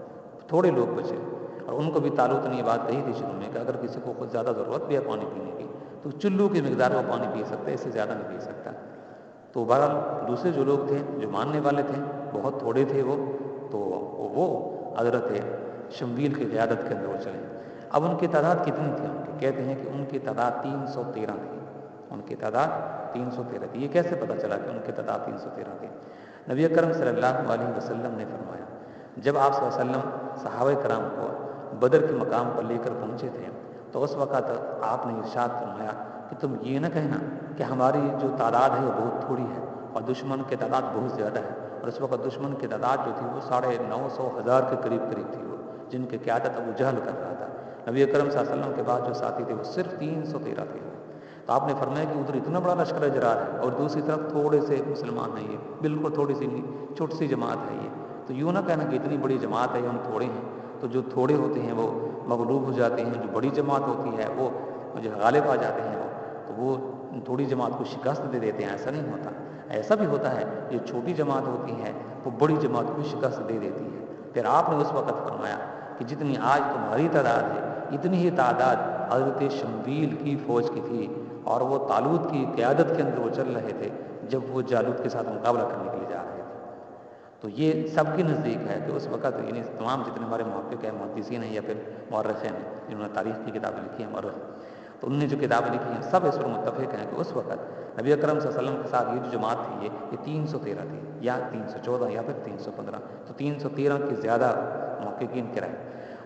تھوڑے لوگ بچے. اور ان کو بھی طالوت نے یہ بات کہی تھی شروع میں کہ اگر کسی کو خود زیادہ ضرورت بھی ہے پانی پینے کی تو چلو کی مقدار وہ پانی پی سکتے، اس سے زیادہ نہیں پی سکتا. تو بہرحال دوسرے جو لوگ تھے جو ماننے والے تھے بہت تھوڑے تھے وہ، تو وہ حضرت شمویل کی قیادت کے اندر وہ چلے. اب ان کی تعداد کتنی تھی؟ ان کی کہتے ہیں کہ ان کی تعداد 313 تھی. ان کی تعداد 313 تھی. یہ کیسے پتہ چلا کہ ان کی تعداد 313 تھی؟ نبی اکرم صلی اللہ علیہ وسلم نے فرمایا جب آپ صلی اللہ علیہ وسلم صحابہ کرام کو بدر کے مقام پر لے کر پہنچے تھے تو اس وقت آپ نے ارشاد فرمایا کہ تم یہ نہ کہنا کہ ہماری جو تعداد ہے وہ بہت تھوڑی ہے اور دشمن کی تعداد بہت زیادہ ہے. اور اس وقت دشمن کی تعداد جو تھی وہ 950,000 کے قریب تھی، وہ جن کی قیادت ابو جہل کر رہا تھا. نبی اکرم صلی اللہ علیہ وسلم کے بعد جو ساتھی تھے وہ صرف 313 تھے. تو آپ نے فرمایا کہ ادھر اتنا بڑا لشکر جرار ہے اور دوسری طرف تھوڑے سے مسلمان ہیں، یہ بالکل تھوڑی سی چھوٹی سی جماعت ہے یہ. تو یوں نہ کہنا کہ اتنی بڑی جماعت ہے ہم تھوڑے ہیں. تو جو تھوڑے ہوتے ہیں وہ مغلوب ہو جاتے ہیں، جو بڑی جماعت ہوتی ہے وہ جو غالب آ جاتے ہیں تو وہ تھوڑی جماعت کو شکست دے دیتے ہیں. ایسا نہیں ہوتا. ایسا بھی ہوتا ہے جو چھوٹی جماعت ہوتی ہے وہ بڑی جماعت کو شکست دے دیتی ہے. پھر آپ نے اس وقت فرمایا کہ جتنی آج تمہاری تعداد ہے اتنی ہی تعداد حضرت شمویل کی فوج کی تھی اور وہ طالوت کی قیادت کے اندر وہ چل رہے تھے جب وہ جالوت کے ساتھ مقابلہ کرنے کے لیے جا رہے تھے. تو یہ سب کے نزدیک ہے کہ اس وقت یعنی تمام جتنے ہمارے محقق ہیں، محدثین ہیں یا پھر مورخین ہیں جنہوں نے تاریخ کی کتابیں لکھی ہیں مورخ، تو انہوں نے جو کتابیں لکھی ہیں سب اس پر متفق ہیں کہ اس وقت نبی اکرم صلی اللہ علیہ وسلم کے ساتھ یہ جو جماعت تھی یہ 313 تھی یا 314 یا پھر 315. تو 313 کی زیادہ محققین کی رائے.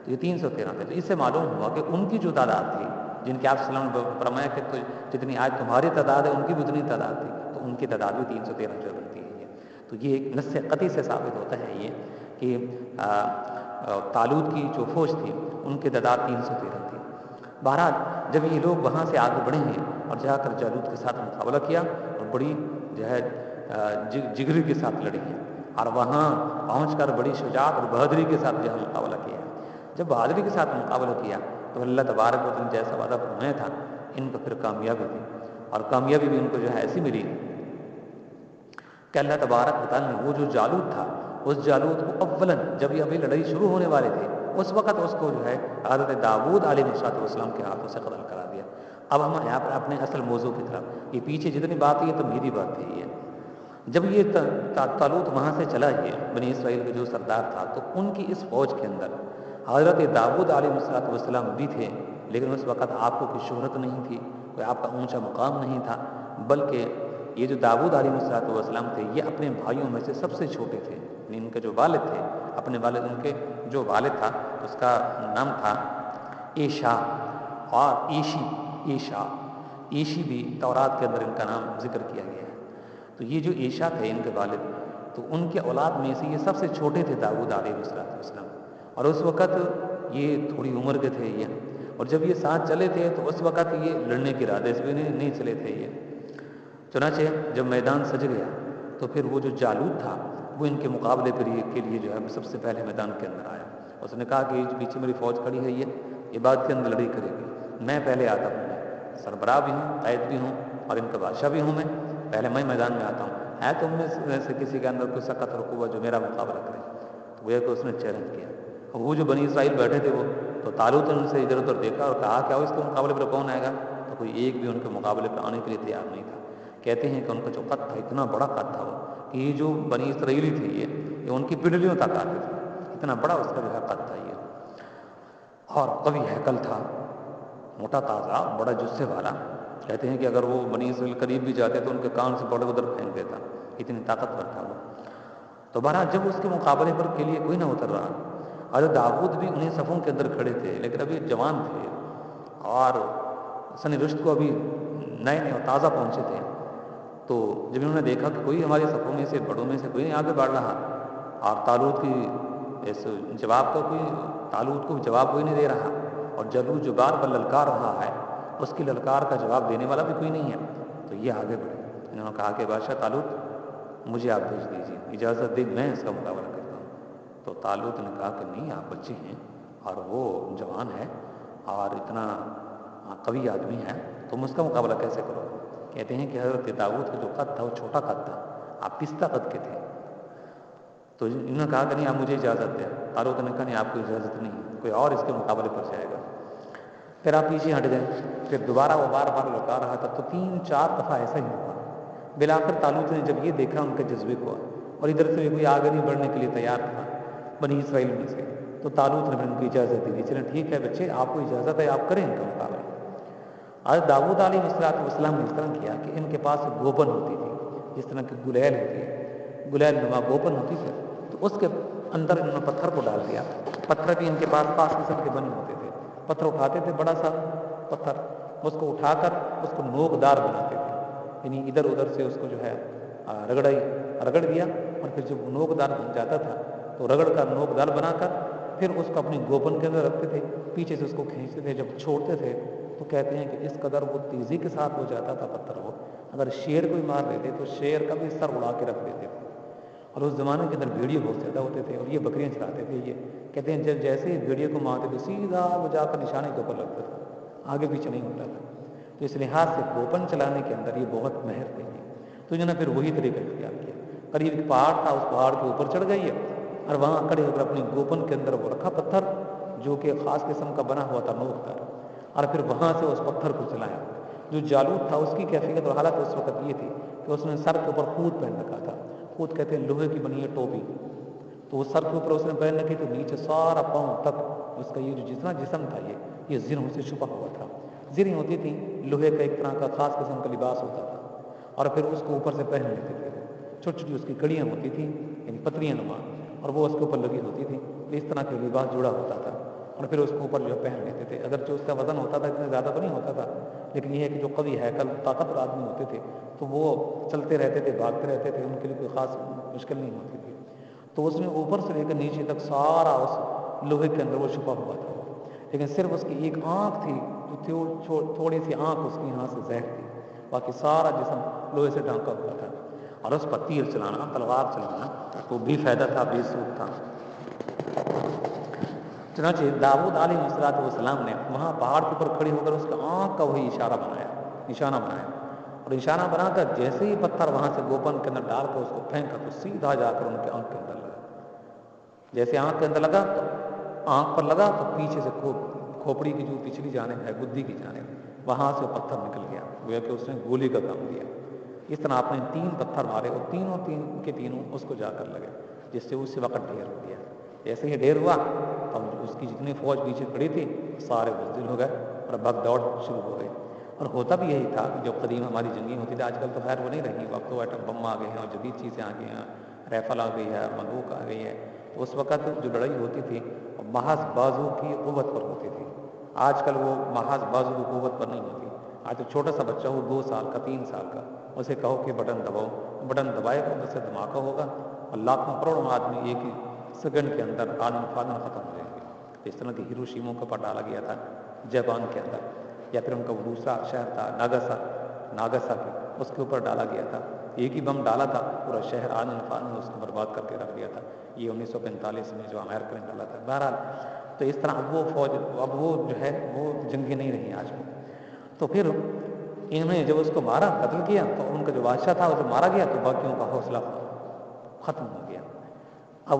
تو یہ 313 تھے. تو اس سے معلوم ہوا کہ ان کی جو تعداد تھی جن کے آپ صلی اللہ علیہ وسلم نے فرمایا کہ جتنی آج تمہاری تعداد ہے ان کی بھی اتنی تعداد تھی، تو ان کی تعداد بھی 313 جو بنتی ہے. تو یہ ایک نص قطعی سے ثابت ہوتا ہے یہ کہ طالوت کی جو فوج تھی ان کی تعداد 313 تھی. بہرحال جب یہ لوگ وہاں سے آگے بڑھیں گے اور جا کر جالوت کے ساتھ مقابلہ کیا اور بڑی جو ہے جگری کے ساتھ لڑیں گے اور وہاں پہنچ کر بڑی شجاعت اور بہادری کے ساتھ جو ہے مقابلہ کیا. جب بہادری کے ساتھ مقابلہ کیا تو اللہ تبارک و تعالی جیسا وعدہ فرمایا تھا ان کو پھر کامیابی دی. اور کامیابی بھی ان کو جو ہے ایسی ملی کہ اللہ تبارک و تعالی نے وہ جو جالوت تھا اس جالوت کو اولاً جب یہ ابھی لڑائی شروع ہونے والے تھے اس وقت اس کو جو ہے حضرت داؤد علیہ السلام کے ہاتھوں سے قتل کرا دیا. اب ہم یہاں پر اپنے اصل موضوع کی طرف، یہ پیچھے جتنی بات ہے یہ تو میری بات تھی. یہ جب یہ طالوت وہاں سے چلا یہ بنی اسرائیل کا جو سردار تھا تو ان کی اس فوج کے اندر حضرت داؤد علیہ السلام بھی تھے، لیکن اس وقت آپ کو کوئی شہرت نہیں تھی، کوئی آپ کا اونچا مقام نہیں تھا، بلکہ یہ جو داؤد علیہ السلام تھے یہ اپنے بھائیوں میں سے سب سے چھوٹے تھے. یعنی ان کے جو والد تھے اپنے والد، ان کے جو والد تھا اس کا نام تھا ایشا اور ایشی بھی تورات کے اندر ان کا نام ذکر کیا گیا ہے. تو یہ جو ایشا تھے ان کے والد، تو ان کے اولاد میں سے یہ سب سے چھوٹے تھے داؤد علیہ السلام. اور اس وقت یہ تھوڑی عمر کے تھے یہ، اور جب یہ ساتھ چلے تھے تو اس وقت یہ لڑنے کے ارادے سے بھی نہیں چلے تھے یہ. چنانچہ جب میدان سج گیا تو پھر وہ جو جالوت تھا وہ ان کے مقابلے کے لیے جو ہے سب سے پہلے میدان کے اندر آیا. اس نے کہا کہ پیچھے میری فوج کھڑی ہے، یہ بات کے اندر لڑائی کرے گی، میں پہلے آتا ہوں، میں سربراہ بھی ہوں، قائد بھی ہوں اور ان کا بادشاہ بھی ہوں، میں پہلے میں میدان میں آتا ہوں. تم میں سے کسی کے اندر کوئی سخت اور قوت جو میرا مقابلہ کرے؟ تو وہ کہ اس نے چیلنج کیا وہ جو بنی اسرائیل بیٹھے تھے وہ تو طالوت نے ان سے ادھر ادھر دیکھا اور کہا کہ اس کے مقابلے پر کون آئے گا؟ تو کوئی ایک بھی ان کے مقابلے پر آنے کے لیے تیار نہیں تھا۔ کہتے ہیں کہ ان کا جو قد تھا اتنا بڑا قد تھا وہ کہ یہ جو بنی اسرائیلی تھے یہ ان کی پنڈلیوں تک آتے تھے، اتنا بڑا اس کا جو ہے قد تھا یہ، اور قوی ہیکل تھا، موٹا تازہ بڑا جسے والا۔ کہتے ہیں کہ اگر وہ بنی اسرائیل قریب بھی جاتے تو ان کے کان سے بڑے ادھر پھینک دیتا، اتنی طاقتور تھا وہ۔ تو بہرحال جب اس کے مقابلے پر کے لیے کوئی نہ اتر رہا، حضرت داؤد بھی انہیں صفوں کے اندر کھڑے تھے، لیکن ابھی جوان تھے اور سن رشت کو ابھی نئے نئے اور تازہ پہنچے تھے۔ تو جب انہوں نے دیکھا کہ کوئی ہمارے صفوں میں سے بڑوں میں سے کوئی نہیں آگے بڑھ رہا، اور طالوت کی اس جواب کا کوئی طالوت کو جواب کوئی نہیں دے رہا، اور جلو جبار پر للکار رہا ہے، اس کی للکار کا جواب دینے والا بھی کوئی نہیں ہے، تو یہ آگے بڑھے۔ انہوں نے کہا کہ بادشاہ طالوت مجھے آپ بھیج دیجیے، اجازت دیں میں اس کا مقابلہ کرتا ہوں۔ تو طالوت نے کہا کہ نہیں، آپ بچے ہیں اور وہ جوان ہے اور اتنا قوی آدمی ہے، تم اس کا مقابلہ کیسے کرو؟ کہتے ہیں کہ حضرت داؤد کا جو قد تھا وہ چھوٹا قد تھا، آپ پستہ قد کے تھے۔ تو انہوں نے کہا کہ نہیں، آپ مجھے اجازت دیں۔ طالوت نے کہا نہیں، آپ کو اجازت نہیں، کوئی اور اس کے مقابلے پر جائے گا۔ پھر آپ پیچھے ہٹ گئے، پھر دوبارہ وہ بار بار لوٹا رہا تھا، تو 3-4 دفعہ ایسا ہی ہوا۔ بالآخر طالوت نے جب یہ دیکھا ان کے جذبے کو، اور ادھر سے بھی کوئی آگے نہیں بڑھنے کے لیے تیار تھا بنی اسرائیل میں سے، تو طالوت نے پھر ان کو اجازت دی، چلیں ٹھیک ہے بچے، آپ کو اجازت ہے، آپ کریں ان کا مقابلہ۔ آج داؤد علیہ السلام نے اس طرح کیا کہ ان کے پاس گوپن ہوتی تھی، جس طرح کی گلیل ہوتی ہے، گلیل نما گوپن ہوتی تھی، تو اس کے اندر انہوں نے پتھر کو ڈال دیا۔ پتھر بھی ان کے پاس قسم کے بنے ہوتے تھے، پتھر اٹھاتے تھے، بڑا سا پتھر، اس کو اٹھا کر اس کو نوک دار بناتے تھے، یعنی ادھر ادھر سے اس کو جو ہے رگڑ دیا، اور پھر جب وہ نوک دار بن جاتا تھا تو رگڑ کر نوک دار بنا کر پھر اس کو اپنی گوپن کے اندر رکھتے تھے، پیچھے سے اس کو کھینچتے تھے، جب چھوڑتے تھے تو کہتے ہیں کہ اس قدر وہ تیزی کے ساتھ ہو جاتا تھا پتھر، وہ اگر شیر کوئی مار دیتے تو شیر کا بھی سر اڑا کے رکھ دیتے تھے۔ اور اس زمانے کے اندر بھیڑیے بہت زیادہ ہوتے تھے، اور یہ بکریاں چراتے تھے، یہ کہتے ہیں جب جیسے ہی بھیڑیے کو مارتے تو سیدھا وہ جا کر نشانے کے اوپر لگتا تھا، آگے پیچھے نہیں ہوتا تھا۔ تو اس لحاظ سے گوپن چلانے کے اندر یہ بہت ماہر تھے۔ تو انہوں نے پھر وہی طریقہ اختیار کیا، قریب ایک پہاڑ تھا، اس پہاڑ کے اوپر چڑھ گئی ہے، اور وہاں کھڑے ہو کر اپنی گوپن کے اندر وہ رکھا پتھر، جو کہ خاص قسم کا بنا ہوا تھا نوک دار، اور پھر وہاں سے اس پتھر کو چلایا۔ جو جالوت تھا اس کی کیفیت اور حالت اس وقت یہ تھی کہ اس نے سر کے اوپر خود پہن رکھا تھا، خود کہتے ہیں لوہے کی بنی ہے ٹوپی، تو وہ سر کے اوپر اس نے پہن رکھی، تو نیچے سارا پاؤں تک اس کا یہ جو جتنا جسم تھا یہ زرہوں سے چھپا ہوا تھا۔ زریں ہوتی تھیں، لوہے کا ایک طرح کا خاص قسم کا لباس ہوتا تھا، اور پھر اس کو اوپر سے پہن لیتے تھے، چھوٹی چھوٹی اس کی کڑیاں ہوتی تھیں، یعنی پتریاں نما، اور وہ اس کے اوپر لگی ہوتی تھی، اس طرح کے لباس جڑا ہوتا تھا، اور پھر اس کے اوپر جو پہن لیتے تھے۔ اگرچہ اس کا وزن ہوتا تھا، اتنا زیادہ تو نہیں ہوتا تھا، لیکن یہ ہے کہ جو قوی ہیکل طاقتور آدمی ہوتے تھے تو وہ چلتے رہتے تھے، بھاگتے رہتے تھے، ان کے لیے کوئی خاص مشکل نہیں ہوتی تھی۔ تو اس میں اوپر سے لے کر نیچے تک سارا اس لوہے کے اندر وہ چھپا ہوا تھا، لیکن صرف اس کی ایک آنکھ تھی جو تھوڑی سی آنکھ اس کی یہاں سے ظاہر تھی، باقی سارا جسم لوہے سے ڈھانکا ہوا تھا، اور اس پر تیر چلانا، تلوار چلانا وہ بھی فائدہ تھا، بھی سود تھا۔ چنانچہ داؤد علیہ السلام نے وہاں پہاڑ کے اوپر کھڑی ہو کر اس کی آنکھ کا وہی اشارہ بنایا، نشانہ بنایا، اور نشانہ بنا کر جیسے ہی پتھر وہاں سے گوپن کے اندر ڈال کر اس کو پھینکا تو سیدھا جا کر ان کے آنکھ کے اندر لگا۔ جیسے آنکھ کے اندر لگا تو آنکھ پر لگا تو پیچھے سے کھوپڑی کی جو پچھلی جانب ہے، گدی کی جانب، وہاں سے پتھر نکل گیا، گویا کہ اس نے گولی کا کام دیا۔ اس طرح آپ نے 3 پتھر مارے، اور تینوں اس کو جا کر لگے، جس سے اسی وقت ڈھیر ہو گیا۔ جیسے ہی ڈھیر ہوا تو اس کی جتنی فوج پیچھے کھڑی تھی سارے بزدل ہو گئے اور بھگ دوڑ شروع ہو گئی۔ اور ہوتا بھی یہی تھا کہ جو قدیم ہماری جنگیں ہوتی تھی، آج کل تو خیر وہ نہیں رہی، وقت تو ایٹم بم آ گئے ہیں اور جدید چیزیں آ گئی ہیں، ریفل آ گئی ہے، بندوق آ گئی ہے، تو اس وقت جو لڑائی ہوتی تھی محض بازو کی قوت پر ہوتی تھی۔ آج کل وہ محض بازو کی قوت پر نہیں ہوتی۔ آج تو چھوٹا سا بچہ ہو، 2 سال کا، 3 سال کا، اسے کہو کہ بٹن دباؤ، بٹن دبائے گا، اس سے دھماکہ ہوگا، اور لاکھوں کروڑوں آدمی ایک ہی سیکنڈ کے اندر آدم فادم ختم ہو جائیں گے۔ اس طرح کی ہیروشیما کا پر ڈالا گیا تھا جاپان کے اندر، یا پھر ان کا وہ دوسرا شہر تھا ناگاساکی، اس کے اوپر ڈالا گیا تھا، ایک ہی بم ڈالا تھا، پورا شہر آدم فادم اس کو برباد کر کے رکھ دیا تھا۔ یہ 1945 میں جو امریکہ نے ڈالا تھا۔ بہرحال تو اس طرح اب وہ جو ہے وہ جنگیں نہیں رہی آج کل۔ تو پھر انہوں نے جب اس کو مارا، قتل کیا، تو ان کا جو بادشاہ تھا اسے مارا گیا، تو باقیوں کا حوصلہ ختم ہو گیا، اب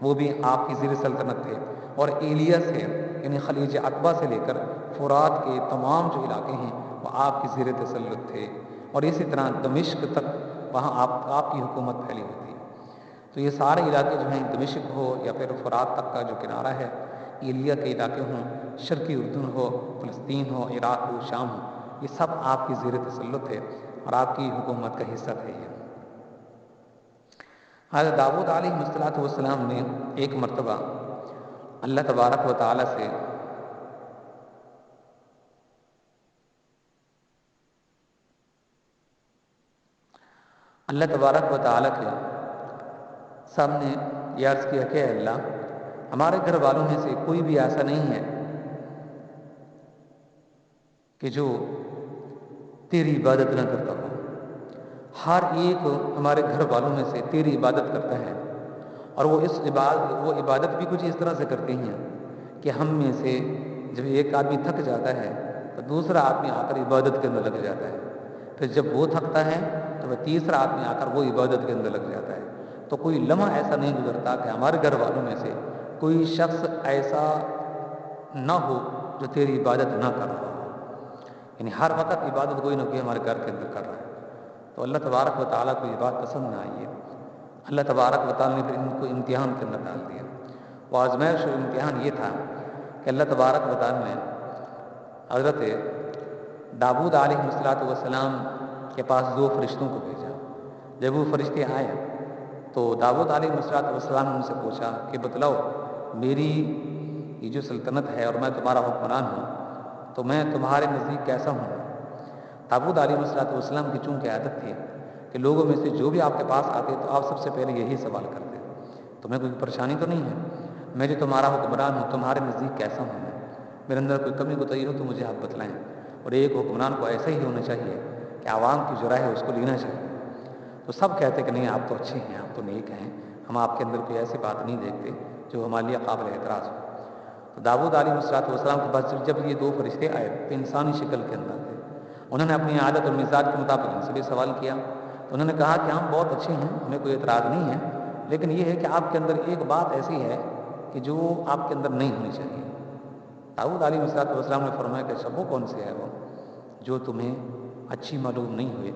وہ بھی آپ کی زیر سلطنت تھے، اور ایلیا سے یعنی خلیج عقبہ سے لے کر فرات کے تمام جو علاقے ہیں وہ آپ کی زیر تسلط تھے، اور اسی طرح دمشق تک وہاں آپ کی حکومت پھیلی ہوئی تھی۔ تو یہ سارے علاقے جو ہیں، دمشق ہو یا پھر فرات تک کا جو کنارہ ہے، ایلیا کے علاقے ہوں، شرقی اردن ہو، فلسطین ہو، عراق ہو، شام ہو، یہ سب آپ کی زیر تسلط ہے اور آپ کی حکومت کا حصہ تھے یہ۔ حضرت داؤد علیہ السلام نے ایک مرتبہ اللہ تبارک و تعالیٰ سے کے سامنے یہ عرض کیا کہ اللہ، ہمارے گھر والوں میں سے کوئی بھی ایسا نہیں ہے کہ جو تیری عبادت نہ کرتا ہو، ہر ایک ہمارے گھر والوں میں سے تیری عبادت کرتا ہے، اور وہ عبادت بھی کچھ اس طرح سے کرتے ہیں کہ ہم میں سے جب ایک آدمی تھک جاتا ہے تو دوسرا آدمی آ کر عبادت کے اندر لگ جاتا ہے، پھر جب وہ تھکتا ہے تو وہ تیسرا آدمی آ کر وہ عبادت کے اندر لگ جاتا ہے۔ تو کوئی لمحہ ایسا نہیں گزرتا کہ ہمارے گھر والوں میں سے کوئی شخص ایسا نہ ہو جو تیری عبادت نہ کر رہا ہو، یعنی ہر وقت عبادت کوئی نہ کوئی ہمارے گھر کے اندر کر رہا ہے۔ تو اللہ تبارک و تعالیٰ کو یہ بات پسند نہ آئی ہے، اللہ تبارک و تعالیٰ نے پھر ان کو امتحان کے اندر ڈال دیا۔ وہ آزمائش اور امتحان یہ تھا کہ اللہ تبارک و تعالیٰ نے حضرت داؤد علیہ السلام کے پاس 2 فرشتوں کو بھیجا۔ جب وہ فرشتے آئے تو داؤد علیہ السلام نے ان سے پوچھا کہ بتلاؤ، میری یہ جو سلطنت ہے اور میں تمہارا حکمران ہوں تو میں تمہارے نزدیک کیسا ہوں؟ داؤد علیہ السلام کی چونکہ عادت تھی کہ لوگوں میں سے جو بھی آپ کے پاس آتے تو آپ سب سے پہلے یہی سوال کرتے، تمہیں کوئی پریشانی تو نہیں ہے؟ میں جو تمہارا حکمران ہوں تمہارے نزدیک کیسا ہوں؟ میرے اندر کوئی کمی کوتاہی ہو تو مجھے آپ بتلائیں۔ اور ایک حکمران کو ایسا ہی ہونا چاہیے کہ عوام کی جو رائے ہے اس کو لینا چاہیے۔ تو سب کہتے کہ نہیں، آپ تو اچھے ہیں، آپ تو نیک ہیں، ہم آپ کے اندر کوئی ایسی بات نہیں دیکھتے جو ہمارے لیے قابل اعتراض ہو۔ تو داؤد علیہ السلام کے پاس جب یہ 2 فرشتے آئے تو انسانی شکل کے اندر تھے، انہوں نے اپنی عادت اور مزاج کے مطابق ان سے بھی سوال کیا۔ تو انہوں نے کہا کہ ہم بہت اچھے ہیں، ہمیں کوئی اعتراض نہیں ہے، لیکن یہ ہے کہ آپ کے اندر ایک بات ایسی ہے کہ جو آپ کے اندر نہیں ہونی چاہیے۔ داؤد علیہ السلام نے فرمایا کہ اچھا وہ کون سی ہے وہ جو تمہیں اچھی معلوم نہیں ہوئی،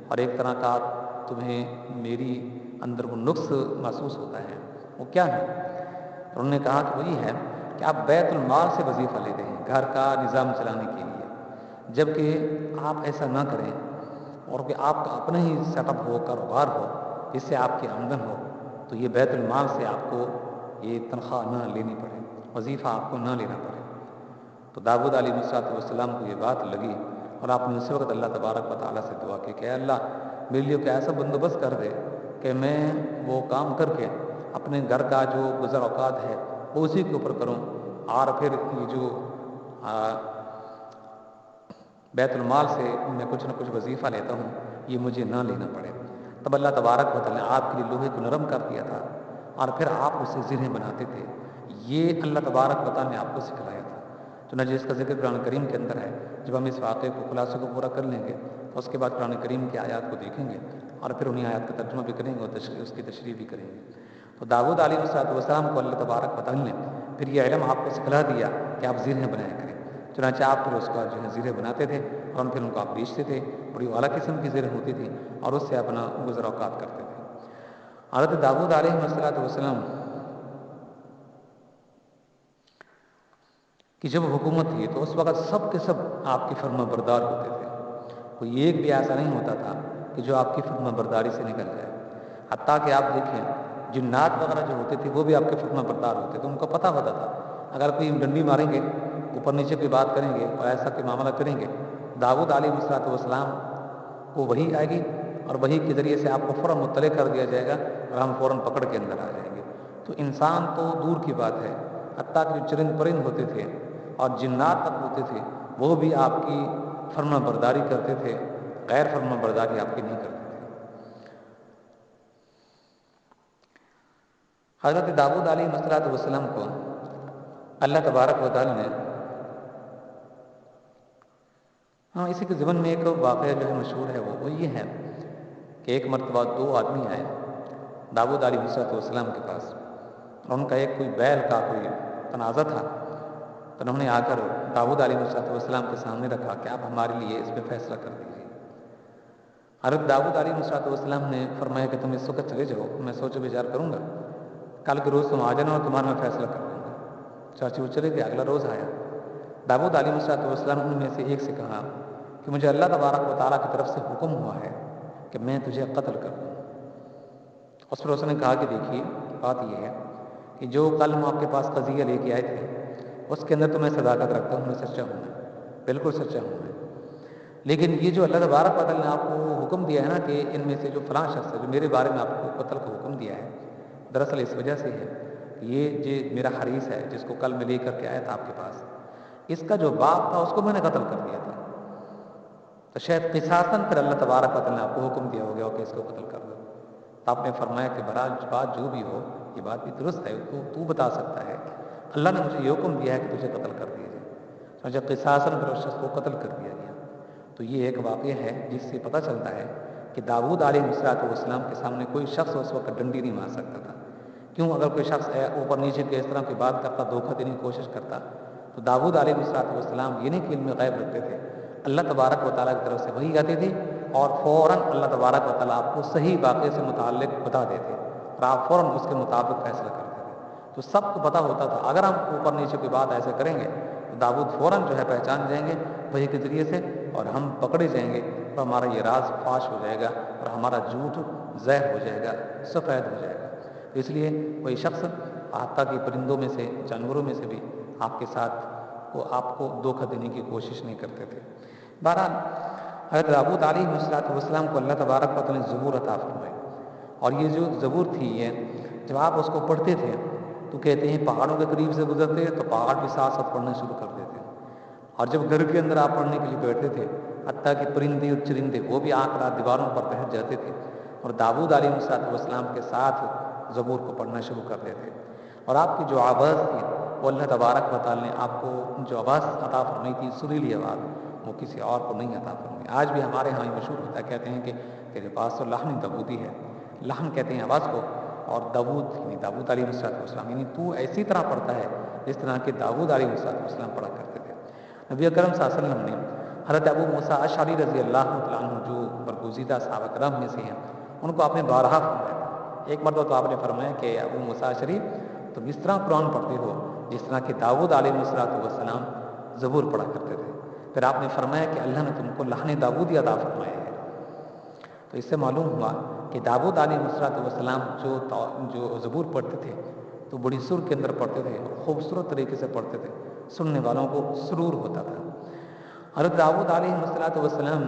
اور ایک طرح کا تمہیں میری اندر وہ نقص محسوس ہوتا ہے، وہ کیا ہے؟ اور انہوں نے کہا کہ وہی ہے کہ آپ بیت المال سے وظیفہ لیتے ہیں گھر کا نظام چلانے کے لیے، جبکہ آپ ایسا نہ کریں، اور کہ آپ کا اپنا ہی سیٹ اپ ہو، کاروبار ہو جس سے آپ کی آمدن ہو، تو یہ بیت المال سے آپ کو یہ تنخواہ نہ لینی پڑے، وظیفہ آپ کو نہ لینا پڑے۔ تو داؤد علیہ السلام کو یہ بات لگی اور آپ نے اس وقت اللہ تبارک و تعالیٰ سے دعا کی کہ اے اللہ، میرے لیے کوئی ایسا بندوبست کر دے کہ میں وہ کام کر کے اپنے گھر کا جو گزر اوقات ہے وہ اسی کے اوپر کروں، اور پھر یہ جو بیت المال سے میں کچھ نہ کچھ وظیفہ لیتا ہوں یہ مجھے نہ لینا پڑے۔ تب اللہ تبارک و تعالیٰ نے آپ کے لیے لوہے کو نرم کر دیا تھا، اور پھر آپ اسے زرہیں بناتے تھے۔ یہ اللہ تبارک و تعالیٰ نے آپ کو سکھلایا تھا۔ چنانچہ اس کا ذکر قرآن کریم کے اندر ہے۔ جب ہم اس واقعے کو خلاصے کو پورا کر لیں گے تو اس کے بعد قرآن کریم کی آیات کو دیکھیں گے اور پھر انہیں آیات کا ترجمہ بھی کریں گے اور اس کی تشریح بھی کریں گے۔ تو داؤد علیہ السلام کو اللہ تبارک و تعالیٰ نے پھر یہ علم آپ کو سکھلا دیا کہ آپ زرہیں بنایا کریں۔ چنانچہ آپ پھر اس کا جو ہے زرہیں بناتے تھے اور پھر ان کو آپ بیچتے تھے، اور یہ اعلیٰ قسم کی زرہیں ہوتی تھی اور اس سے اپنا گزر اوقات کرتے تھے۔ حضرت داؤد علیہ السلام کہ جب حکومت تھی تو اس وقت سب کے سب آپ کی فرما بردار ہوتے تھے، کوئی ایک بھی ایسا نہیں ہوتا تھا کہ جو آپ کی فرما برداری سے نکل جائے۔ حتیٰ کہ آپ دیکھیں جنات وغیرہ جو ہوتے تھے وہ بھی آپ کے فرما بردار ہوتے تھے، ان کو پتہ ہوتا تھا اگر کوئی ڈنڈی ماریں گے، اوپر نیچے کوئی بات کریں گے اور ایسا کوئی معاملہ کریں گے، داؤد علیہ السلام کو وحی آئے گی اور وحی کے ذریعے سے آپ کو فوراً مطلع کر دیا جائے گا اور ہم فوراً پکڑ کے اندر آ جائیں گے۔ تو انسان تو دور کی بات ہے، حتیٰ کہ جو چرند پرند ہوتے تھے اور جنات تک ہوتے تھے وہ بھی آپ کی فرما برداری کرتے تھے، غیر فرما برداری آپ کی نہیں کرتے تھے۔ حضرت داؤد علیہ السلام کو اللہ تبارک و تعالی نے اسی کے ضمن میں ایک واقعہ جو ہے مشہور ہے وہ یہ ہے کہ ایک مرتبہ 2 آدمی آئے داؤد علیہ السلام کے پاس، اور ان کا ایک کوئی بیل کا کوئی تنازع تھا، تو انہوں نے آ کر داؤد علیہ السلام کے سامنے رکھا کہ آپ ہمارے لیے اس پہ فیصلہ کر دیجیے۔ حضرت داؤد علیہ السلام نے فرمایا کہ تم اس وقت چلے جاؤ، میں سوچ وچار کروں گا، کل کے روز تم آ جانا اور تمہارا میں فیصلہ کر لوں گا۔ چاچی وہ چلے گئے، اگلا روز آیا، داؤد علیہ السلام ان میں سے ایک سے کہا کہ مجھے اللہ تبارک و تعالیٰ کی طرف سے حکم ہوا ہے کہ میں تجھے قتل کر دوں۔ اس پر اس نے کہا کہ دیکھیے بات یہ ہے کہ جو کل ہم آپ کے پاس قضیہ لے کے آئے تھے اس کے اندر تو میں صداقت رکھتا ہوں، میں سچا ہوں، میں بالکل سچا ہوں میں، لیکن یہ جو اللہ تبارک و تعالیٰ نے آپ کو حکم دیا ہے نا کہ ان میں سے جو فلاں شخص ہے جو میرے بارے میں آپ کو قتل کا حکم دیا ہے، دراصل اس وجہ سے ہے کہ یہ جو میرا حریث ہے جس کو کل میں لے کر کے آیا تھا آپ کے پاس، اس کا جو باپ تھا اس کو میں نے قتل کر دیا تھا، تو شاید قصاصاً پھر اللہ تبارک و تعالیٰ نے آپ کو حکم دیا ہو گیا کہ اس کو قتل کر دو۔ تو آپ نے فرمایا کہ بہرحال بات جو بھی ہو یہ بات بھی درست ہے، تو بتا سکتا ہے، اللہ نے مجھے یہ حکم دیا ہے کہ تجھے قتل کر دیا جائے، جب قصاصاً پھر اس شخص کو قتل کر دیا گیا۔ تو یہ ایک واقعہ ہے جس سے پتہ چلتا ہے کہ داؤد علیہ السلام کے سامنے کوئی شخص اس وقت ڈنڈی نہیں مار سکتا تھا۔ کیوں؟ اگر کوئی شخص اوپر نیچے کے اس طرح کی بات کرتا، دھوکہ دینے کی کوشش کرتا، تو داؤد علیہ السلام یہ نہیں کہ علم غیب رکھتے تھے، اللہ تبارک و تعالیٰ کی طرف سے وحی آتی تھی اور فوراً اللہ تبارک و تعالیٰ آپ کو صحیح واقعے سے متعلق بتا دیتے اور آپ فوراً اس کے مطابق فیصلہ کرتے تھے۔ تو سب کو پتہ ہوتا تھا اگر ہم اوپر نیچے کی بات ایسے کریں گے تو داؤد فوراً جو ہے پہچان جائیں گے وحی کے ذریعے سے اور ہم پکڑے جائیں گے اور ہمارا یہ راز فاش ہو جائے گا اور ہمارا جھوٹ ظاہر ہو جائے گا، سفید ہو جائے گا۔ تو اس لیے کوئی شخص حتیٰ کہ پرندوں میں سے، جانوروں میں سے بھی آپ کے ساتھ وہ آپ کو دھوکہ دینے کی کوشش نہیں کرتے تھے۔ بہرحال حضرت داؤد علیہ السلام کو اللہ تبارک و تعالیٰ نے زبور عطا فرمائی، اور یہ جو زبور تھی یہ جب آپ اس کو پڑھتے تھے تو کہتے ہیں پہاڑوں کے قریب سے گزرتے تو پہاڑ بھی ساتھ ساتھ پڑھنا شروع کر دیتے، اور جب گھر کے اندر آپ پڑھنے کے لیے بیٹھتے تھے حتیٰ کہ پرندے اور چرندے وہ بھی آ کر دیواروں پر بیٹھ جاتے تھے اور داؤد علیہ السلام کے ساتھ زبور کو پڑھنا شروع کر دیتے۔ اور آپ کی جو آواز تھی وہ اللہ تبارک و تعالیٰ نے آپ کو جو آواز عطا فرمائی تھی، سریلی آواز، وہ کسی اور کو نہیں عطا فرمائی۔ آج بھی ہمارے ہاں مشہور ہوتا ہے، کہتے ہیں کہ تیرے پاس تو لحن داؤدی ہے، لحن کہتے ہیں آواز کو، اور داؤد یعنی داؤد علیہ السلام یعنی تو ایسی طرح پڑھتا ہے جس طرح کہ داؤد علیہ السلام پڑھا کرتے تھے۔ نبی اکرم صلی اللہ علیہ وسلم نے حضرت ابو موسیٰ اشعری رضی اللہ تعالیٰ عنہ جو برگزیدہ صحابہ کرام میں سے ہیں ان کو آپ نے بارہا فرمایا۔ ایک مرتبہ تو آپ نے فرمایا کہ ابو موسیٰ اشعری تم اس طرح قرآن پڑھتے ہو جس طرح کہ داؤد علیہ السلام زبور پڑھا کرتے تھے۔ پھر آپ نے فرمایا کہ اللہ نے تم کو لحن داؤدی عطا فرمایا ہے۔ تو اس سے معلوم ہوا کہ داؤد علیہ السلام جو زبور پڑھتے تھے تو بڑی سر کے اندر پڑھتے تھے، خوبصورت طریقے سے پڑھتے تھے، سننے والوں کو سرور ہوتا تھا۔ حضرت داؤد علیہ السلام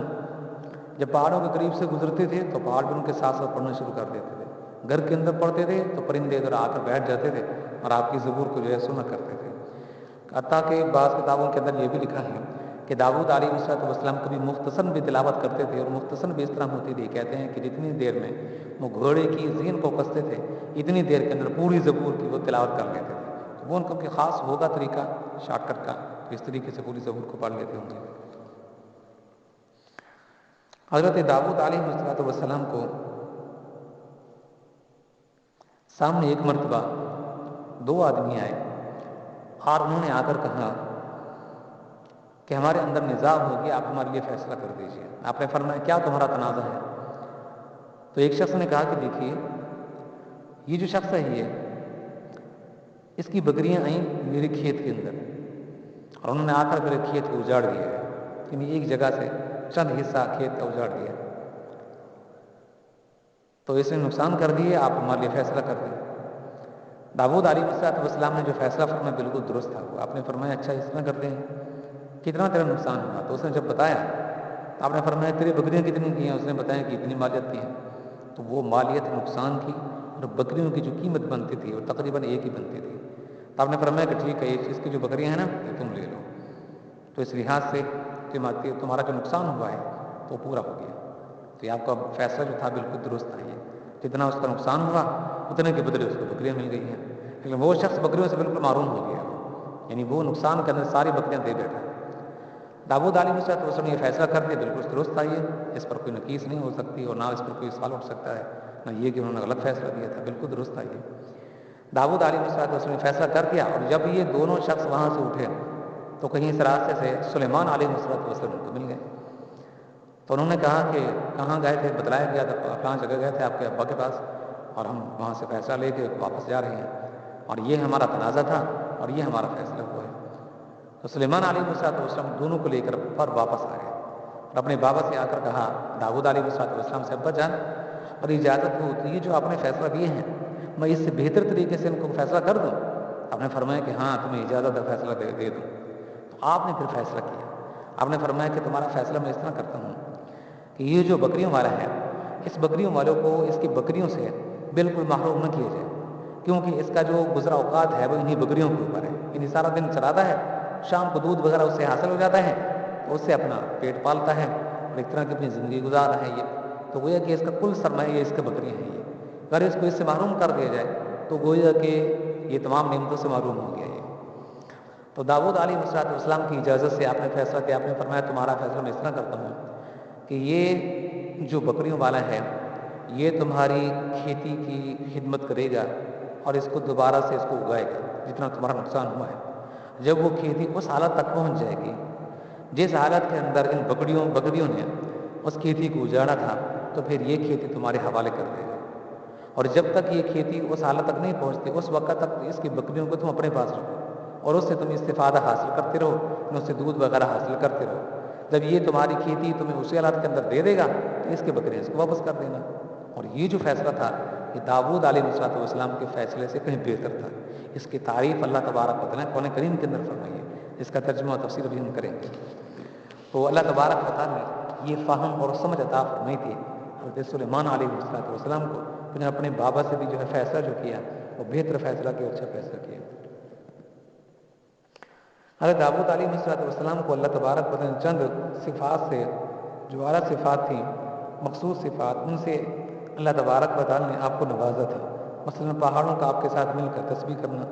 جب پہاڑوں کے قریب سے گزرتے تھے تو پہاڑ بھی ان کے ساتھ ساتھ پڑھنا شروع کر دیتے تھے، گھر کے اندر پڑھتے تھے تو پرندے ادھر آ کر بیٹھ جاتے تھے اور آپ کی زبور کو جو ہے سنا کرتے تھے۔ حتیٰ کہ بعض کتابوں کے اندر یہ بھی لکھا ہے کہ داؤد علیہ السلام کبھی مختصر بھی تلاوت کرتے تھے، اور مختصر بھی اس طرح ہوتی تھی، کہتے ہیں کہ جتنی دیر میں وہ گھوڑے کی زین کو کستے تھے اتنی دیر کے اندر پوری زبور کی وہ تلاوت کر لیتے تھے۔ تو وہ ان کا خاص ہوگا طریقہ شارٹ کٹ کا، اس طریقے سے پوری زبور کو پڑھ لیتے ہوں گے۔ حضرت داؤد علیہ السلام کو سامنے ایک مرتبہ دو آدمی آئے اور انہوں نے آ کر کہا کہ ہمارے اندر نزاع ہو گیا، آپ ہمارے لیے فیصلہ کر دیجیے۔ آپ نے فرمایا کیا تمہارا تنازع ہے؟ تو ایک شخص نے کہا کہ دیکھیے یہ جو شخص ہے یہ اس کی بکریاں آئیں میرے کھیت کے اندر اور انہوں نے آ کر میرے کھیت کو اجاڑ دیا ہے، یعنی ایک جگہ سے چند حصہ کھیت کا اجاڑ دیا، تو اس نے نقصان کر دیے، آپ ہمارے لیے فیصلہ کر دیں۔ داؤد علیہ السلام نے جو فیصلہ فرمایا بالکل درست تھا، وہ آپ نے فرمایا اچھا اس طرح کرتے ہیں، کتنا تیرا نقصان ہوا؟ تو اس نے جب بتایا تو آپ نے فرمایا تیری بکریاں کتنی کی ہیں؟ اس نے بتایا کہ اتنی مالیت کی ہیں۔ تو وہ مالیت نقصان کی اور بکریوں کی جو قیمت بنتی تھی وہ تقریباً ایک ہی بنتی تھی۔ تو آپ نے فرمایا کہ ٹھیک ہے اس کی جو بکریاں ہیں نا یہ تم لے لو، تو اس لحاظ سے تمہارا جو نقصان ہوا ہے وہ پورا ہو گیا۔ تو یہ آپ کا فیصلہ جو تھا بالکل درست تھا، یہ جتنا اس کا نقصان ہوا اتنے کے بدلے اس کو بکریاں مل گئی ہیں، لیکن وہ شخص بکریوں سے بالکل معروم ہو گیا، یعنی وہ نقصان کے اندر ساری بکریاں دے بیٹھا۔ داؤد علیہ السلام نے یہ فیصلہ کر دیا بالکل درست تھا، یہ اس پر کوئی نقیص نہیں ہو سکتی اور نہ اس پر کوئی سوال اٹھ سکتا ہے، نہ یہ کہ انہوں نے غلط فیصلہ دیا تھا، بالکل درست تھا یہ۔ داؤد علیہ السلام نے فیصلہ کر دیا، اور جب یہ دونوں شخص وہاں سے اٹھے تو کہیں اس راستے سے سلیمان علیہ السلام کو مل گئے۔ تو انہوں نے کہا کہ کہاں گئے تھے؟ بتلایا گیا تھا فلاں جگہ گئے تھے آپ کے ابا کے پاس، اور ہم وہاں سے فیصلہ لے کے واپس جا رہے ہیں، اور یہ ہمارا تنازع تھا اور یہ ہمارا فیصلہ ہوا ہے۔ تو سلیمان علیہ السلام دونوں کو لے کر پر واپس آ گئے، اور اپنے بابا سے آ کر کہا داؤد علیہ السلام سے، ابا جان اور اجازت ہو تو یہ جو آپ نے فیصلہ دیے ہیں میں اس سے بہتر طریقے سے ان کو فیصلہ کر دوں؟ آپ نے فرمایا کہ ہاں تمہیں اجازت ہے، فیصلہ دے دوں۔ تو آپ نے پھر فیصلہ کیا، آپ نے فرمایا کہ تمہارا فیصلہ میں اس طرح کرتا ہوں کہ یہ جو بکریوں والا ہے، اس بکریوں والوں کو اس کی بکریوں سے بالکل محروم نہ کیا جائے، کیونکہ اس کا جو گزرا اوقات ہے وہ انہی بکریوں کے اوپر ہے، انہیں سارا دن چراتا ہے، شام کو دودھ وغیرہ اس سے حاصل ہو جاتا ہے، تو اس سے اپنا پیٹ پالتا ہے اور ایک طرح کی اپنی زندگی گزار رہا ہے یہ۔ تو گویا کہ اس کا کل سرمایہ یہ اس کے بکریاں ہیں یہ، اگر اس کو اس سے محروم کر دیا جائے تو گویا کہ یہ تمام نعمتوں سے محروم ہو گیا یہ۔ تو داؤد علیہ السلام کی اجازت سے آپ نے فیصلہ کیا، آپ نے فرمایا تمہارا فیصلہ میں اس طرح کرتا ہوں کہ یہ جو بکریوں والا ہے یہ تمہاری کھیتی کی خدمت کرے گا اور اس کو دوبارہ سے اس کو اگائے گا جتنا تمہارا نقصان ہوا ہے۔ جب وہ کھیتی اس حالت تک پہنچ جائے گی جس حالت کے اندر ان بکریوں نے اس کھیتی کو اجاڑا تھا، تو پھر یہ کھیتی تمہارے حوالے کر دے گا، اور جب تک یہ کھیتی اس حالت تک نہیں پہنچتی اس وقت تک اس کی بکریوں کو تم اپنے پاس رکھو اور اس سے تم استفادہ حاصل کرتے رہو، اس سے دودھ وغیرہ حاصل کرتے رہو۔ جب یہ تمہاری کھیتی تمہیں اسی حالات کے اندر دے دے گا تو اس کے بکریاں اس کو واپس کر دینا۔ اور یہ جو فیصلہ تھا یہ داؤد علیہ السلام کے فیصلے سے کہیں بہتر تھا۔ اس کی تعریف اللہ تبارک و تعالیٰ نے قرآن کریم کے اندر فرمائی ہے، اس کا ترجمہ و تفسیر بھی ہم کریں گے۔ تو اللہ تبارک و تعالیٰ نے یہ فہم اور سمجھ عطا فرمائی تھی حضرت سلیمان علیہ السلام کو، انہوں نے اپنے بابا سے بھی جو ہے فیصلہ جو کیا وہ بہتر فیصلہ کیا، اچھا فیصلہ کیا۔ حضرت داؤد علیہ السلام کو اللہ تبارک و تعالیٰ نے چند صفات سے، جو اعلیٰ صفات تھیں، مخصوص صفات، ان سے اللہ تبارک و تعالیٰ نے آپ کو نوازا تھا۔ مثلا پہاڑوں کا آپ کے ساتھ مل کر تسبیح کرنا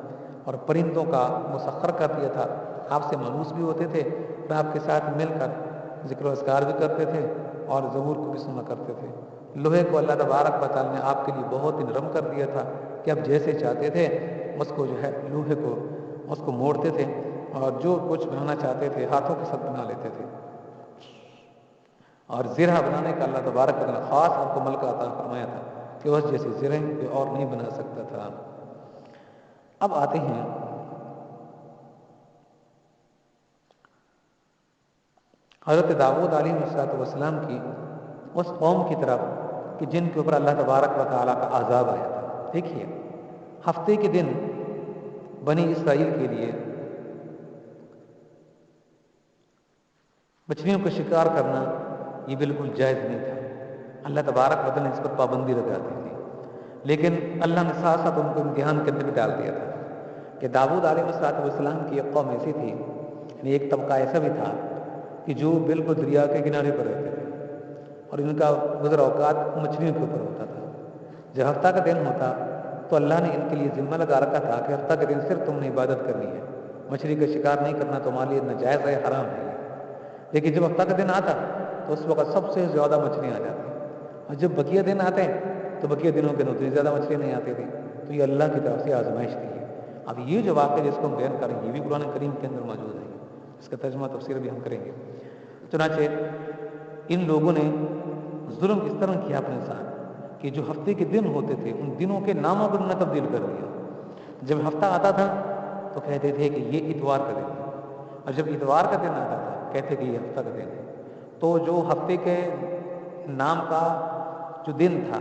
اور پرندوں کا مسخر کر دیا تھا، آپ سے مانوس بھی ہوتے تھے اور آپ کے ساتھ مل کر ذکر و اذکار بھی کرتے تھے اور زبور کو بھی سنا کرتے تھے۔ لوہے کو اللہ تبارک و تعالیٰ نے آپ کے لیے بہت ہی نرم کر دیا تھا کہ آپ جیسے چاہتے تھے اس کو جو ہے لوہے کو اس کو موڑتے تھے اور جو کچھ بنانا چاہتے تھے ہاتھوں کے ساتھ بنا لیتے تھے۔ اور زرہ بنانے کا اللہ تبارک و تعالیٰ نے خاص آپ کو ملکہ عطا فرمایا تھا کہ اس جیسی زرہ کوئی اور نہیں بنا سکتا تھا۔ اب آتے ہیں حضرت داؤد علیہ السلام کی اس قوم کی طرف کہ جن کے اوپر اللہ تبارک و تعالیٰ کا عذاب آیا تھا۔ دیکھیے ہفتے کے دن بنی اسرائیل کے لیے مچھلیوں کا شکار کرنا یہ بالکل جائز نہیں تھا، اللہ تبارک و تعالیٰ نے اس پر پابندی لگا دی تھی، لیکن اللہ نے ساتھ ساتھ ان کو امتحان کے اندر بھی ڈال دیا تھا کہ داؤد علیہ السلام کی ایک قوم ایسی تھی، یعنی ایک طبقہ ایسا بھی تھا کہ جو بالکل دریا کے کنارے پر رہتے تھے اور ان کا گزر اوقات مچھلیوں کے اوپر ہوتا تھا۔ جب ہفتہ کا دن ہوتا تو اللہ نے ان کے لیے ذمہ لگا رکھا تھا کہ ہفتہ کے دن صرف تم نے عبادت کرنی ہے، مچھلی کا شکار نہیں کرنا تمہارے لیے ناجائز ہے، حرام ہے۔ لیکن جب ہفتہ کا دن آتا تو اس وقت سب سے زیادہ مچھلیاں آ جاتی، اور جب بقیہ دن آتے تو بقیہ دنوں کے اتنی زیادہ مچھلیاں نہیں آتی تھی۔ تو یہ اللہ کی طرف سے آزمائش تھی۔ اب یہ جو واقعہ جس کو ہم بیان کریں یہ بھی قرآن کریم کے اندر موجود ہے، اس کا ترجمہ تفسیر بھی ہم کریں گے۔ چنانچہ ان لوگوں نے ظلم اس طرح کیا اپنے ساتھ کہ جو ہفتے کے دن ہوتے تھے ان دنوں کے ناموں کو انہوں نے تبدیل کر دیا۔ جب ہفتہ آتا تھا تو کہتے تھے کہ یہ اتوار کا دن ہے، اور جب اتوار کا دن آتا تھا کہتے کہ یہ ہفتہ کا دن ہے۔ تو جو ہفتے کے نام کا جو دن تھا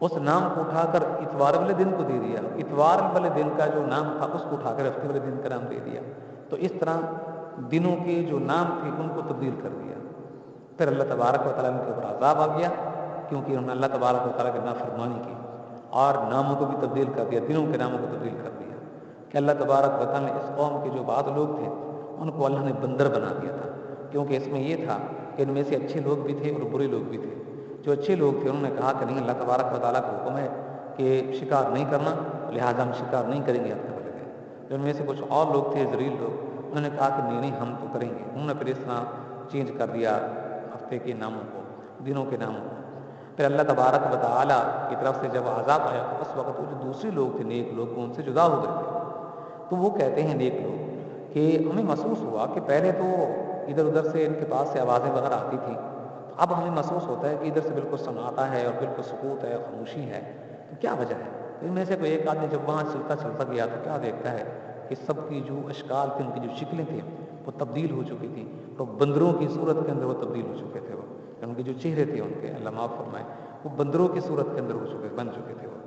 اس نام کو اٹھا کر اتوار والے دن کو دے دیا، اتوار والے دن کا جو نام تھا اس کو اٹھا کر ہفتے والے دن کا نام دے دیا۔ تو اس طرح دنوں کے جو نام تھے ان کو تبدیل کر دیا۔ پھر اللہ تبارک و تعالیٰ کے اوپر عذاب آ گیا کیونکہ انہوں نے اللہ تبارک و تعالیٰ کی نافرمانی کی اور ناموں کو بھی تبدیل کر دیا، دنوں کے ناموں کو تبدیل کر دیا کہ اللہ تبارک و تعالیٰ نے اس قوم کے جو بعض لوگ تھے ان کو اللہ نے بندر بنا دیا تھا، کیونکہ اس میں یہ تھا کہ ان میں سے اچھے لوگ بھی تھے اور برے لوگ بھی تھے۔ جو اچھے لوگ تھے انہوں نے کہا کہ نہیں اللہ تبارک و تعالیٰ کا حکم ہے کہ شکار نہیں کرنا، لہٰذا ہم شکار نہیں کریں گے ہفتے والے دن۔ ان میں سے کچھ اور لوگ تھے ذلیل لوگ، انہوں نے کہا کہ نہیں ہم تو کریں گے۔ انہوں نے پھر اس طرح چینج کر دیا ہفتے کے ناموں کو، دنوں کے ناموں کو۔ پھر اللہ تبارک و تعالیٰ کی طرف سے جب عذاب آیا تو اس وقت وہ جو دوسرے لوگ تھے نیک لوگ وہ ان سے جدا ہو گئے تھے، تو وہ کہتے ہیں نیک لوگ کہ ہمیں محسوس ہوا کہ پہلے تو ادھر ادھر سے ان کے پاس سے آوازیں وغیرہ آتی تھیں، تو اب ہمیں محسوس ہوتا ہے کہ ادھر سے بالکل سناٹا ہے اور بالکل سکوت ہے، خاموشی ہے، تو کیا وجہ ہے؟ ان میں سے کوئی ایک آدمی جب وہاں چلتا چلتا گیا تو کیا دیکھتا ہے کہ سب کی جو اشکال تھے، ان کی جو شکلیں تھیں وہ تبدیل ہو چکی تھیں، تو بندروں کی صورت کے اندر وہ تبدیل ہو چکے تھے، وہ ان کے جو چہرے تھے ان کے، اللہ معاف فرمائے، وہ بندروں کی صورت کے اندر بن چکے تھے وہ،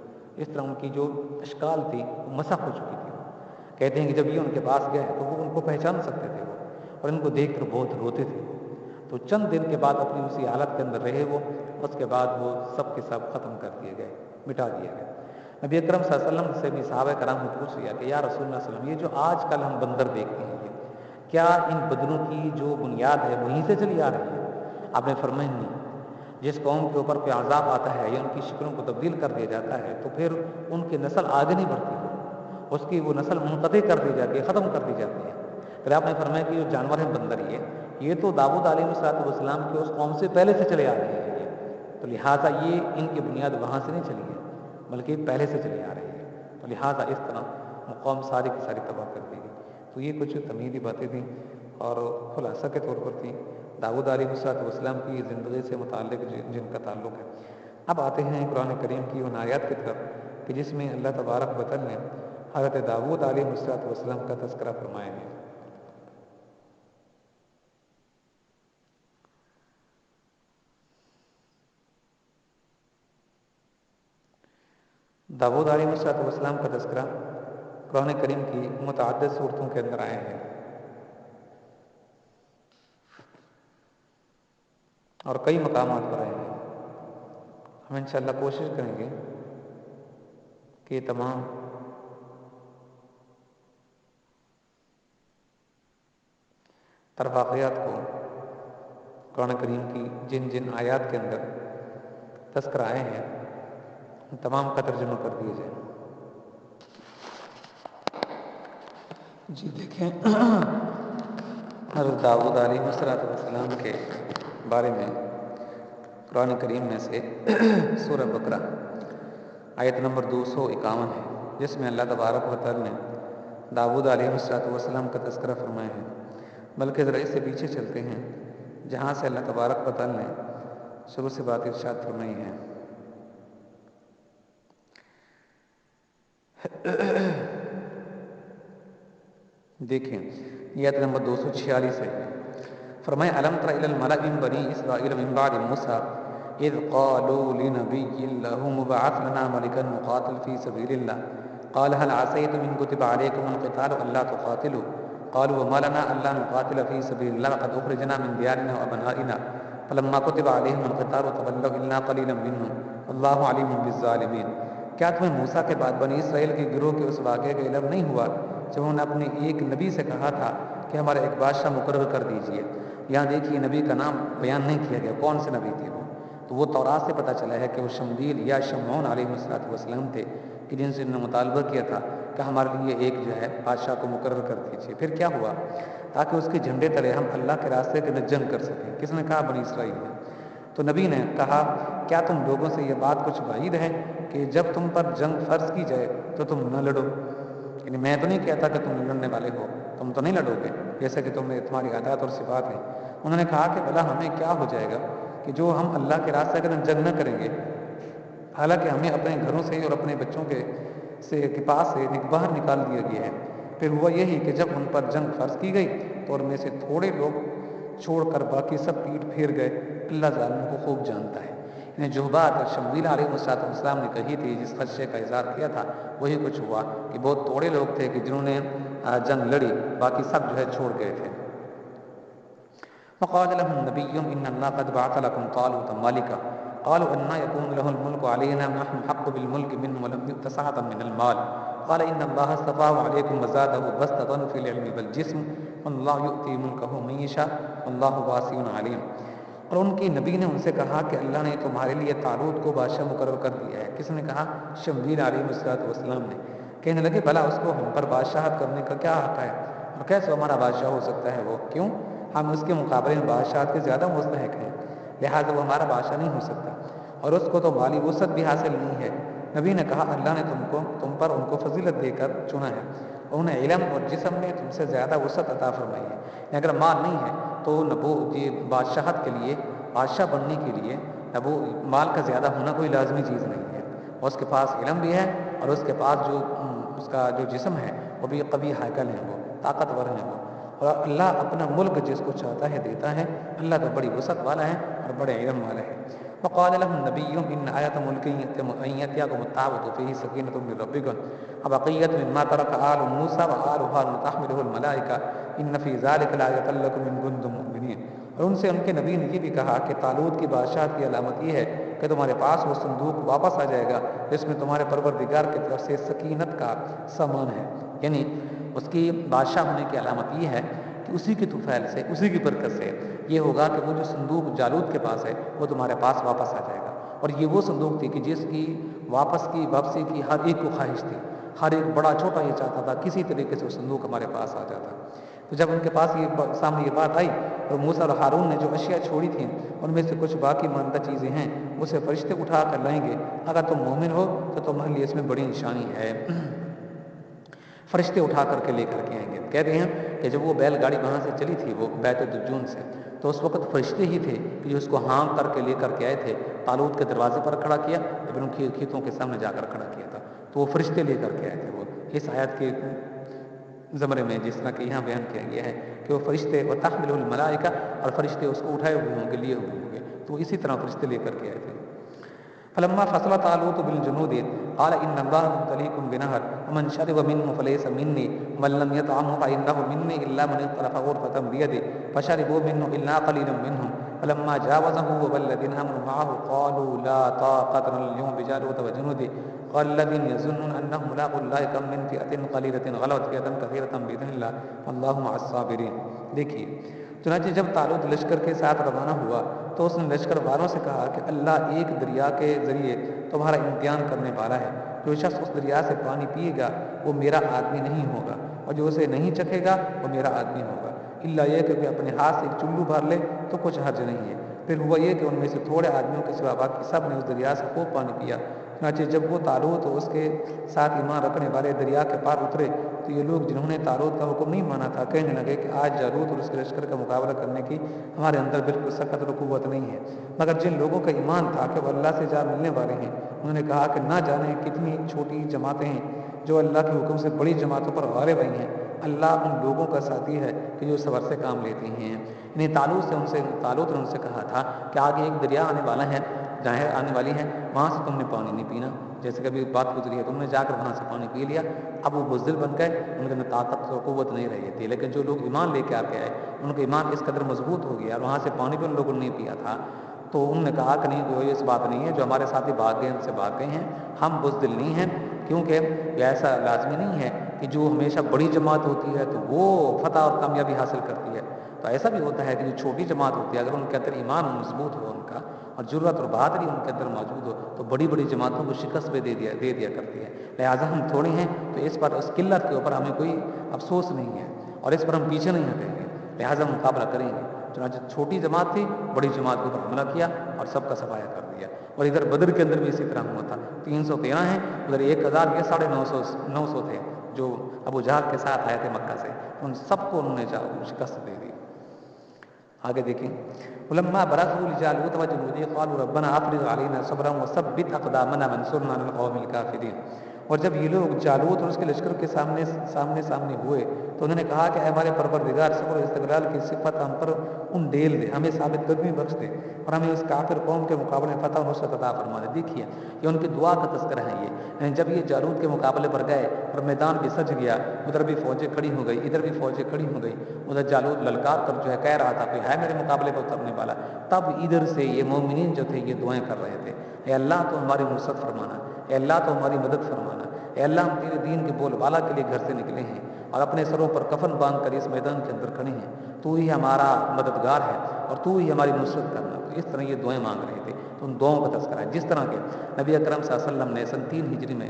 اس طرح ان کی جو اشکال تھی وہ مسخ ہو چکی تھی۔ وہ کہتے ہیں کہ جب یہ ان کے پاس گئے تو وہ ان کو پہچان سکتے تھے وہ، اور ان کو دیکھ کر بہت روتے تھے وہ، تو چند دن کے بعد اپنی اسی حالت کے اندر رہے وہ، اس کے بعد وہ سب کے سب ختم کر دیے گئے، مٹا دیے گئے۔ نبی اکرم صلی اللہ علیہ وسلم سے بھی صحابہ کرام نے پوچھ لیا کہ یا رسول اللہ صلی اللہ علیہ وسلم، یہ جو آج کل ہم بندر دیکھتے ہیں، یہ کیا ان بدنوں کی جو بنیاد ہے وہیں سے چلی آ رہی ہے؟ آپ نے فرمایا نہیں، جس قوم کے اوپر پہ عذاب آتا ہے یا ان کی شکلوں کو تبدیل کر دیا جاتا ہے تو پھر ان کی نسل آگے نہیں بڑھتی، اس کی وہ نسل منقطع کر دی جاتی ہے، ختم کر دی جاتی ہے۔ پھر آپ نے فرمایا کہ جو جانور ہیں بندر، یہ تو داؤد علیہ السلام کے اس قوم سے پہلے سے چلے آ رہے ہیں، یہ تو لہٰذا یہ ان کی بنیاد وہاں سے نہیں چلی ہے بلکہ پہلے سے چلی آ رہی ہے، تو لہٰذا اس طرح وہ قوم ساری کی ساری تباہ کر دی گئی۔ تو یہ کچھ تمہیدی باتیں تھیں اور خلاصہ کے طور پر تھیں داؤد علیہ السلام کی زندگی سے متعلق جن کا تعلق ہے۔ اب آتے ہیں قرآن کریم کی ان آیات کی طرف کہ جس میں اللہ تبارک و تعالیٰ نے حضرت داؤد علیہ السلام کا تذکرہ فرمایا ہے۔ داؤد علیہ السلام کا تذکرہ قرآن کریم کی متعدد صورتوں کے اندر آئے ہیں اور کئی مقامات پر آئے ہیں۔ ہم انشاءاللہ کوشش کریں گے کہ تمام تر واقعات کو قرآن کریم کی جن جن آیات کے اندر تذکرہ آئے ہیں ان تمام کا ترجمہ کر دیے جائے۔ جی دیکھیں، حضرت داؤد علیہ السلام کے بارے میں قرآن کریم میں سے سورہ بقرہ آیت نمبر 251 ہے، جس میں اللہ تبارک و تعالی نے داؤد علیہ السلام کا تذکرہ فرمایا ہے۔ بلکہ ذرا اس سے پیچھے چلتے ہیں جہاں سے اللہ تبارک و تعالی نے شروع سے بات ارشاد فرمائی ہے۔ دیکھیں یہ آیت نمبر 246 ہے۔ فرمایا الم تر الی الملأ من بنی اسرائیل من بعد موسیٰ اذ قالوا لنبی له مبعث لنا ملکا نقاتل فی سبیل اللہ قال هل عسیتم ان کتب علیکم القتال الا تقاتلوا قالوا وما لنا الا نقاتل فی سبیل اللہ وقد اخرجنا من دیارنا وابنائنا فلما کتب علیہم القتال تولوا الا قلیلا منهم واللہ علیم بالظالمین۔ کیا تمہیں موسیٰ کے بعد بنی اسرائیل کے گروہ کے اس واقعے کا علم نہیں ہوا جب انہوں نے اپنے ایک نبی سے کہا تھا کہ ہمارا ایک بادشاہ مقرر کر دیجئے؟ یہاں دیکھیے نبی کا نام بیان نہیں کیا گیا، کون سے نبی تھے وہ؟ تو وہ تورات سے پتہ چلا ہے کہ وہ شمویل یا شمعون علیہ السلام تھے کہ جن سے انہوں نے مطالبہ کیا تھا کہ ہمارے لیے ایک جو ہے بادشاہ کو مقرر کر دیجیے۔ پھر کیا ہوا؟ تاکہ اس کے جھنڈے تلے ہم اللہ کے راستے کے اندر جنگ کر سکیں۔ کس نے کہا؟ بنی اسرائیل نے۔ تو نبی نے کہا کیا تم لوگوں سے یہ بات کچھ بعید ہے کہ جب تم پر جنگ فرض کی جائے تو تم نہ لڑو؟ یعنی میں تو نہیں کہتا کہ تم لڑنے والے ہو، تم تو نہیں لڑو گے جیسے کہ تمہاری عادات اور صفات ہیں۔ انہوں نے کہا کہ بھلا ہمیں کیا ہو جائے گا کہ جو ہم اللہ کے راستے کے اندر جنگ نہ کریں گے، حالانکہ ہمیں اپنے گھروں سے اور اپنے بچوں کے پاس سے باہر نکال دیا گیا ہے۔ پھر ہوا یہی کہ جب ان پر جنگ فرض کی گئی تو ان میں سے تھوڑے لوگ چھوڑ کر باقی سب پیٹ پھیر گئے۔ اللہ ظالموں کو خوب جانتا ہے۔ انہیں جو بات شمویل علیہ السلام نے کہی تھی، جس خدشے کا اظہار کیا تھا، وہی کچھ ہوا کہ بہت تھوڑے لوگ تھے کہ جنہوں نے جنگ لڑی، باقی سب جو ہے چھوڑ گئے تھے۔ وقال لهم نبيهم ان الله قد بعث لكم طالوت ملكا قالوا ان يكون له الملك علينا ونحن حق بالملك منه ولم يؤت سعة من المال قال ان الله اصطفاه عليكم وزاده بسطة في العلم والجسم والله يؤتي ملكه من يشاء والله واسع عليم۔ اور ان کی نبی نے ان سے کہا کہ اللہ نے تمہارے لیے طالوت کو بادشاہ مقرر کر دیا ہے۔ کس نے کہا؟ شمویل علیہ السلام نے۔ کہنے لگے بھلا اس کو ہم پر بادشاہت کرنے کا کیا حق ہے اور کیسے ہمارا بادشاہ ہو سکتا ہے؟ وہ کیوں؟ ہم اس کے مقابلے میں بادشاہت کے زیادہ مستحق ہیں، لہٰذا وہ ہمارا بادشاہ نہیں ہو سکتا۔ اور اس کو تو مالی وسعت بھی حاصل نہیں ہے۔ نبی نے کہا اللہ نے تم پر ان کو فضیلت دے کر چنا ہے، اور انہیں علم اور جسم میں تم سے زیادہ وسعت عطا فرمائی ہے۔ یعنی اگر مال نہیں ہے تو یہ بادشاہت کے لیے، بادشاہ بننے کے لیے مال کا زیادہ ہونا کوئی لازمی چیز نہیں ہے، اور اس کے پاس علم بھی ہے، اور اس کے پاس اس کا جو جسم ہے وہ بھی قوی ہیکل ہے، وہ طاقتور ہے وہ، اور اللہ اپنا ملک جس کو چاہتا ہے دیتا ہے۔ اللہ تو بڑی وسعت والا ہے اور بڑے علم والا ہے۔ وقال لهم نبيهم ان آية ملكه ان يأتيكم التابوت فيه سكينة من ربكم وبقية مما ترك آل موسى وآل هارون تحمله الملائكة ان في ذلك لآية لكم ان كنتم مؤمنين۔ اور ان سے ان کے نبی نے یہ بھی کہا کہ طالوت کی بادشاہت کی علامت یہ ہے کہ تمہارے پاس وہ صندوق واپس آ جائے گا جس میں تمہارے پروردگار کی طرف سے سکینت کا سامان ہے، یعنی اس کی بادشاہ ہونے کی علامت یہ ہے کہ اسی کی طفیل سے، اسی کی برکت سے یہ ہوگا کہ وہ جو صندوق جالوت کے پاس ہے وہ تمہارے پاس واپس آ جائے گا۔ اور یہ وہ صندوق تھی کہ جس کی واپسی کی ہر ایک کو خواہش تھی، ہر ایک بڑا چھوٹا یہ چاہتا تھا کسی طریقے سے وہ صندوق ہمارے پاس آ جاتا۔ تو جب ان کے پاس سامنے یہ بات آئی اور موسیٰ اور ہارون نے جو اشیاء چھوڑی تھیں ان میں سے کچھ باقی ماندہ چیزیں ہیں اسے فرشتے اٹھا کر لائیں گے، اگر تم مومن ہو تو تمہارے لیے اس میں بڑی نشانی ہے۔ فرشتے اٹھا کر کے لے کر کے آئیں گے۔ کہتے ہیں کہ جب وہ بیل گاڑی وہاں سے چلی تھی وہ بیت الدجون سے، تو اس وقت فرشتے ہی تھے کہ جو اس کو ہانک کر کے لے کر کے آئے تھے، طالوت کے دروازے پر کھڑا کیا، پھر ان کی کھیتوں کے سامنے جا کر کھڑا کیا تھا، تو وہ فرشتے لے کر کے آئے تھے۔ وہ اس آیت کے زمرے میں جس طرح کہ یہاں بیان کیا گیا ہے کہ وہ فرشتے وتحملہ الملائکہ، اور فرشتے اس کو اٹھائے ہوئے ہوں گے، لیے ہوئے ہوں گے، تو اسی طرح فرشتے لے کر کے آئے تھے۔ فلما فصل طالوت بالجنود قال ان الله مبتليكم بنهر ومن شرب منه فليس مني ومن لم يطعمه فانه مني الا من اغترف غرفة بيده فشربوا منه الا قليلا منهم فلما جاوزه والذين امنوا معه قالوا لا طاقة لنا اليوم بجالوت وجنوده قال الذين يظنون انهم ملاقو الله كم من فئة قليلة غلبت فئة كثيرة باذن الله والله مع الصابرين۔ دیکھیے چنانچہ جب طالوت لشکر کے ساتھ روانہ ہوا تو اس نے لشکر والوں سے کہا کہ اللہ ایک دریا کے ذریعے تمہارا امتحان کرنے والا ہے، جو شخص اس دریا سے پانی پیے گا وہ میرا آدمی نہیں ہوگا، اور جو اسے نہیں چکھے گا وہ میرا آدمی ہوگا، اللہ یہ کہ اپنے ہاتھ سے ایک چلو بھر لے تو کچھ حرج نہیں ہے۔ پھر ہوا یہ کہ ان میں سے تھوڑے آدمیوں کے سوا باقی سب نے اس دریا سے خوب پانی پیا۔ چنانچہ جب وہ طالوت اور اس کے ساتھ ایمان رکھنے والے دریا کے پار اترے تو یہ لوگ جنہوں نے طالوت کا حکم نہیں مانا تھا کہنے لگے کہ آج جالوت اور اس کے لشکر کا مقابلہ کرنے کی ہمارے اندر بالکل سخت قوت نہیں ہے۔ مگر جن لوگوں کا ایمان تھا کہ وہ اللہ سے جا ملنے والے ہیں انہوں نے کہا کہ نہ جانے کتنی چھوٹی جماعتیں ہیں جو اللہ کے حکم سے بڑی جماعتوں پر غالب آئی ہیں، اللہ ان لوگوں کا ساتھی ہے کہ جو صبر سے کام لیتے ہیں۔ یعنی طالوت نے ان سے کہا تھا کہ آگے ایک دریا آنے والا ہے، جہاں آنے والی ہے، وہاں سے تم نے پانی نہیں پینا، جیسے کبھی بات گزری ہے تم نے جا کر وہاں سے پانی پی لیا، اب وہ بزدل بن گئے، ان کے اندر طاقت اور قوت نہیں رہی تھی، لیکن جو لوگ ایمان لے کے آ کے آئے ان کا ایمان اس قدر مضبوط ہو گیا اور وہاں سے پانی بھی ان لوگوں نے نہیں پیا تھا، تو انہوں نے کہا کہ نہیں کوئی اس بات نہیں ہے، جو ہمارے ساتھی بھاگ گئے ان سے بھاگ گئے ہیں، ہم بزدل نہیں ہیں، کیونکہ یہ ایسا لازمی نہیں ہے کہ جو ہمیشہ بڑی جماعت ہوتی ہے تو وہ فتح اور کامیابی حاصل کرتی ہے، تو ایسا بھی ہوتا ہے کہ جو چھوٹی جماعت ہوتی ہے اگر ان کے اندر ایمان مضبوط ہو ان کا اور جرأت اور بہادری ان کے اندر موجود ہو تو بڑی بڑی جماعتوں کو شکست بھی دے دیا کرتی ہے۔ لہٰذا ہم تھوڑے ہیں تو اس قلت کے اوپر ہمیں کوئی افسوس نہیں ہے اور اس پر ہم پیچھے نہیں ہٹیں گے، لہٰذا مقابلہ کریں گے۔ چنانچہ چھوٹی جماعت تھی، بڑی جماعت کے اوپر حملہ کیا اور سب کا صفایا کر دیا۔ اور ادھر بدر کے اندر بھی اسی طرح ہوا تھا، 313 ہیں، ادھر 1000 یا 950 تھے جو ابو جہل کے ساتھ آئے تھے مکہ سے، ان سب کو انہوں نے شکست دے دی۔ آگے دیکھیں ولما برزوا لجالوت وجنوده قالوا ربنا افرغ علينا صبرا وثبت اقدامنا وانصرنا على القوم الكافرين۔ اور جب یہ لوگ جالوت اور اس کے لشکر کے سامنے ہوئے تو انہوں نے کہا کہ اے ہمارے پروردگار صبر و استقلال کی صفت ہم پر ڈیل دے، ہمیں ثابت قدمی بخش دے اور ہمیں اس کافر قوم کے مقابلے فتح و نصرت عطا فرما دے۔ دیکھیے یہ ان کی دعا کا تذکرہ ہے، یہ جب یہ جالوت کے مقابلے پر گئے اور میدان بھی سج گیا، ادھر بھی فوجیں کھڑی ہو گئی، ادھر بھی فوجیں کھڑی ہو گئی، ادھر جالوت للکار کر جو ہے کہہ رہا تھا کہ ہے میرے مقابلے پر اترنے والا، تب ادھر سے یہ مومنین جو تھے یہ دعائیں کر رہے تھے، اے اللہ تو ہماری نصرت فرمانا، اے اللہ تو ہماری مدد فرمانا، اے اللہ ہم تیرے دین کے بول بالا کے لیے گھر سے نکلے ہیں اور اپنے سروں پر کفن باندھ کر اس میدان کے اندر کھڑے ہیں، تو ہی ہمارا مددگار ہے اور تو ہی ہماری نصرت کرنا۔ تو اس طرح یہ دعائیں مانگ رہے تھے، تو ان دعاؤں کا تذکرہ ہے، جس طرح کہ نبی اکرم صلی اللہ علیہ وسلم نے سن 3 ہجری میں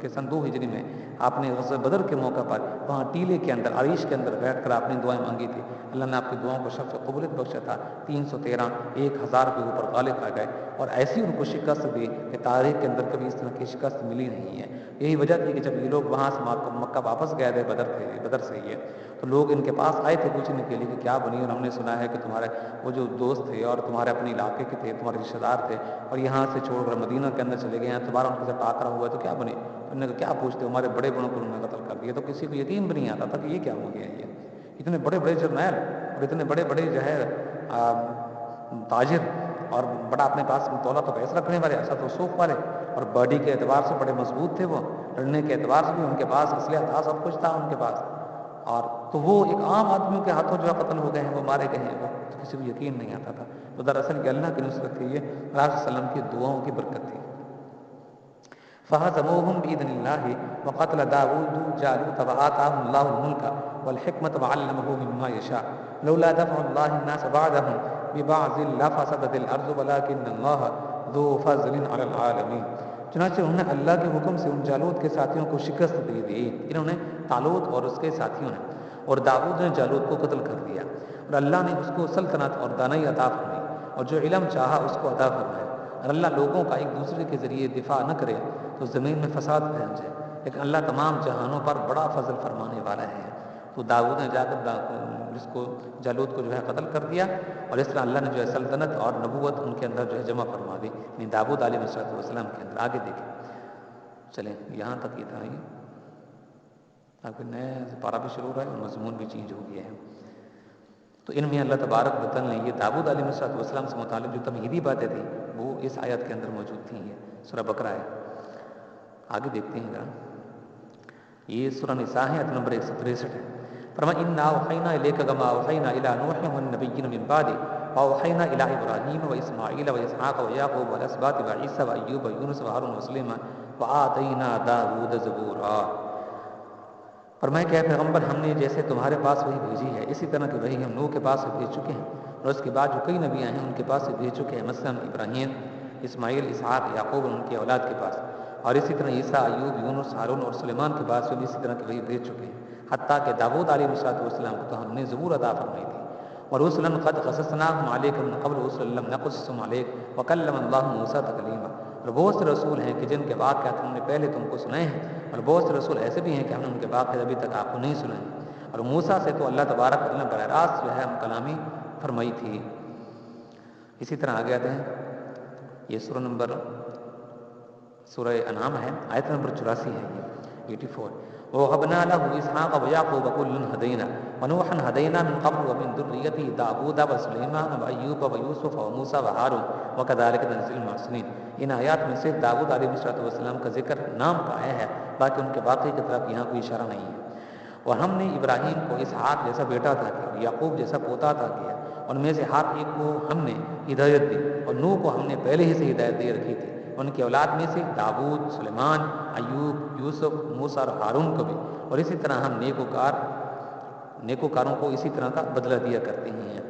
کے سن 2 ہجری میں آپ نے غزوہ بدر کے موقع پر وہاں ٹیلے کے اندر عریش کے اندر بیٹھ کر آپ نے دعائیں مانگی تھی. اللہ نے آپ کی دعاؤں کو شرف قبولیت بخشا تھا. 313 1000 کے اوپر غالب آ گئے اور ایسی ان کو شکست دی کہ تاریخ کے اندر کبھی اس طرح کی شکست ملی نہیں ہے. یہی وجہ تھی کہ جب یہ لوگ وہاں سے مکہ واپس گئے تھے بدر سے یہ تو لوگ ان کے پاس آئے تھے پوچھنے کے لیے کہ کیا بنی, اور ہم نے سنا ہے کہ تمہارے وہ جو دوست تھے اور تمہارے اپنے علاقے کے تھے, تمہارے رشتہ دار تھے, اور یہاں سے چھوڑ کر مدینہ کے اندر چلے گئے ہیں, تمہارا ان کے ساتھ ٹاکرا ہوا ہے تو کیا بنے؟ انہوں نے کہا کیا پوچھتے, ہمارے بڑے بڑوں کو انہوں نے قتل کر دیا. تو کسی کو یقین بھی نہیں آتا تھا کہ یہ کیا ہو گیا. یہ اتنے بڑے بڑے جرنیل اور اتنے بڑے بڑے جو ہے تاجر اور بڑا اپنے پاس دولت و پیسہ رکھنے والے, اسد و سوف والے, اور باڈی کے اعتبار سے بڑے مضبوط تھے, وہ لڑنے کے اعتبار سے بھی ان کے پاس اسلحہ تھا, سب کچھ تھا ان کے پاس. اور تو وہ ایک عام آدمیوں کے ہاتھوں جو ہے قتل ہو گئے ہیں, وہ مارے گئے ہیں, وہ تو کسی کو یقین نہیں آتا تھا. تو دراصل یہ اللہ کی نصرت تھی, یہ آپ صلی اللہ علیہ وسلم کی دعاؤں کی برکت تھی. فَهَزَمُوهُمْ بِإِذْنِ اللَّهِ وَقَتَلَ دَاوُودُ جَالُوتَ وَآتَاهُ اللَّهُ الْمُلْكَ وَالْحِكْمَةَ وَعَلَّمَهُ مِمَّا يَشَاءُ لَوْلَا دَفْعُ اللَّهِ النَّاسَ بَعْضَهُم بِبَعْضٍ لَفَسَدَتِ الْأَرْضُ وَلَٰكِنَّ اللَّهَ ذُو فَضْلٍ عَلَى الْعَالَمِينَ. چنانچہ انہوں نے اللہ کے حکم سے ان جالوت کے ساتھیوں کو شکست دے دی. انہوں نے طالوت اور اس کے ساتھیوں نے, اور داؤد نے جالوت کو قتل کر دیا, اور اللہ نے اس کو سلطنت اور دانائی عطا فرمائی, اور جو علم چاہا اس کو عطا فرمایا. اور اللہ لوگوں کا ایک دوسرے کے ذریعے دفاع نہ کرے تو زمین میں فساد پھیل جائے, لیکن اللہ تمام جہانوں پر بڑا فضل فرمانے والا ہے. تو داؤد نے جا کر اس کو جالوت کو جو ہے قتل کر دیا, اور اس طرح اللہ نے جو ہے سلطنت اور نبوت ان کے اندر جو ہے جمع فرما دی, یعنی داؤد علیہ السلام کے اندر. آگے دیکھیں, چلیں یہاں تک یہ تھا. یہ آپ کے نئے پارہ بھی شروع ہوا ہے اور مضمون بھی چینج ہو گیا ہے. تو ان میں اللہ تبارک و تعالی نے یہ داؤد علیہ السلام سے متعلق جو تمہیدی باتیں تھیں وہ اس آیت کے اندر موجود تھیں. یہ سورہ بقرہ ہے. آگے دیکھتے ہیں ذرا, یہ سورہ نساء ہے, آیت نمبر 163 ہے. فرمایا انا اوحینا الیک کما اوحینا الی نوح والنبیین من بعد واوحینا الی ابراہیم واسماعیل واسحاق ویعقوب والاسباط وعیسی وایوب ویونس وہارون وسلیمان وآتینا داؤد زبورا. فرمایا کہ اے پیغمبر, ہم نے جیسے تمہارے پاس وہی بھیجی ہے اسی طرح کی وہی ہم نوح کے پاس سے بھیج چکے ہیں, اور اس کے بعد جو کئی نبی آئے ہیں ان کے پاس سے بھیج چکے ہیں, مثلا ابراہیم, اسماعیل, اسحاق, یعقوب اور ان کی اولاد کے پاس, اور اسی طرح عیسیٰ, ایوب, یونس, ہارون اور سلیمان کے پاس بھی اسی طرح کی وہی بھیج چکے ہیں. حتیٰ کہ داؤد علیہ السلام کو تو ہم نے زبور عطا فرمائی تھی. اور رسلا قد قصصناهم عليك من قبل ورسلا لم نقصصهم عليك وكلم الله موسى تكليما. اور بہت سے رسول ہیں کہ جن کے واقعات ہم نے پہلے تم کو سنائے ہیں, اور بہت سے رسول ایسے بھی ہیں کہ ہم نے ان کے واقعات ابھی تک آپ کو نہیں سنائے. اور موسیٰ سے تو اللہ تبارک و تعالی نے براہ راست جو ہے ہم کلامی فرمائی تھی. اسی طرح آگے آتے ہیں, یہ سورہ انعام ہے, آیت نمبر 84 ہے, یہ 84. وَوَهَبْنَا لَهُ إِسْحَاقَ وَيَعْقُوبَ كُلًّا هَدَيْنَا وَنُوحًا هَدَيْنَا مِن قَبْلُ وَمِن ذُرِّيَّتِهِ دَاوُودَ وَسُلَيْمَانَ وَأَيُّوبَ وَيُوسُفَ وَمُوسَىٰ وَهَارُونَ وَكَذَٰلِكَ نَجْزِي الْمُحْسِنِينَ. ان آیات میں صرف داؤد علیہ السلام کا ذکر نام کا آیا ہے, باقی ان کے باقی کی طرف یہاں کوئی اشارہ نہیں ہے. اور ہم نے ابراہیم کو اسحاق جیسا بیٹا عطا کیا, اور یعقوب جیسا پوتا عطا کیا, ان میں سے ہر ایک کو ہم نے ہدایت دی, اور نوح کو ہم نے پہلے ہی سے ہدایت دے رکھی تھی. ان کی اولاد میں سے داؤد, سلیمان, ایوب, یوسف, موسیٰ اور ہارون کو بھی, اور اسی طرح ہم نیکوکاروں کو اسی طرح کا بدلہ دیا کرتے ہیں.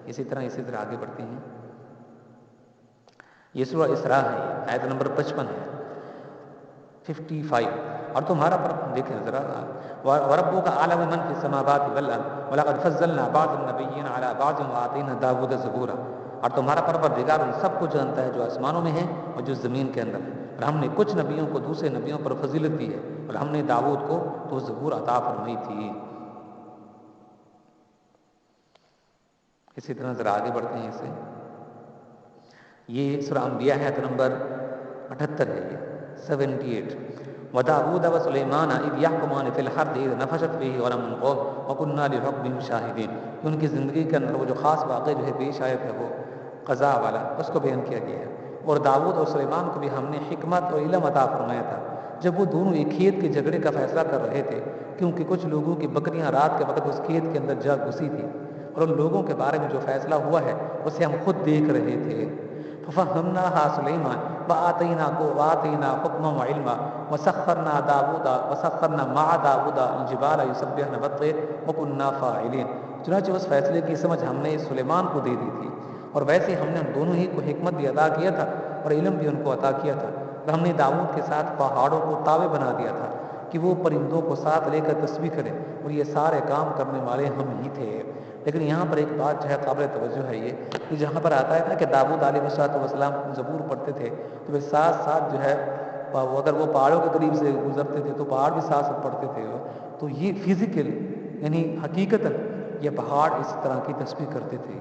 اسی طرح آگے بڑھتے ہیں. یہ سورہ اسراء ہے, آیت نمبر 55 ہے, 55. اور تمہارا پر دیکھیں ذرا, وَرَبُّكَ أَعْلَمُ مَنْ فِي السَّمَاوَاتِ وَالْأَرْضِ وَلَقَدْ فَضَّلْنَا بَعْضَ النَّبِيِّينَ عَلَىٰ بَعْضٍ وَآتَيْنَا دَاوُودَ زَبُورًا. اور تمہارا پروردگار ان سب کو جانتا ہے جو آسمانوں میں ہیں اور جو زمین کے اندر ہے, اور ہم نے کچھ نبیوں کو دوسرے نبیوں پر فضیلت دی ہے, اور ہم نے داؤد کو تو زبور عطا فرمائی تھی. اسی طرح ذرا آگے بڑھتے ہیں. اسے یہ سورہ انبیاء ہے, آیت نمبر 78 ہے, یہ 78. وَدَاوُودَ وَسُلَيْمَانَ إِذْ يَحْكُمَانِ فِي الْأَرْضِ إِذْ نَفَشَتْ فِيهِ غَنَمُ الْقَوْمِ وَكُنَّا لِحُكْمِهِمْ شَاهِدِينَ. ان کی زندگی کے اندر وہ جو خاص واقعہ جو ہے پیش آیا تھا وہ قضاء والا, اس کو بیان کیا گیا ہے. اور داؤد اور سلیمان کو بھی ہم نے حکمت اور علم عطا فرمایا تھا جب وہ دونوں ایک کھیت کے جھگڑے کا فیصلہ کر رہے تھے, کیونکہ کچھ لوگوں کی بکریاں رات کے وقت اس کھیت کے اندر جا گھسی تھی, اور ان لوگوں کے بارے میں جو فیصلہ ہوا ہے اسے ہم خود دیکھ رہے تھے. فَفَهَّمْنَاهَا سُلَيْمَانَ وَآتَيْنَا حُكْمًا وَعِلْمًا وَسَخَّرْنَا مَعَ دَاوُودَ الْجِبَالَ يُسَبِّحْنَ وَالطَّيْرَ وَكُنَّا فَاعِلِينَ. چنانچہ اس فیصلے کی سمجھ ہم نے سلیمان کو دے دی تھی, اور ویسے ہم نے ان دونوں ہی کو حکمت بھی عطا کیا تھا اور علم بھی ان کو عطا کیا تھا, اور ہم نے داؤد کے ساتھ پہاڑوں کو تابع بنا دیا تھا کہ وہ پرندوں کو ساتھ لے کر تسبیح کریں، اور یہ سارے کام کرنے والے ہم ہی تھے۔ لیکن یہاں پر ایک بات جو ہے قابل توجہ ہے یہ کہ جہاں پر آتا ہے نا کہ داؤد علیہ السلام زبور پڑھتے تھے تو وہ ساتھ ساتھ جو ہے اگر وہ پہاڑوں کے قریب سے گزرتے تھے تو پہاڑ بھی ساتھ ساتھ پڑھتے تھے، تو یہ فزیکل یعنی حقیقتاً یہ پہاڑ اس طرح کی تسبیح کرتے تھے،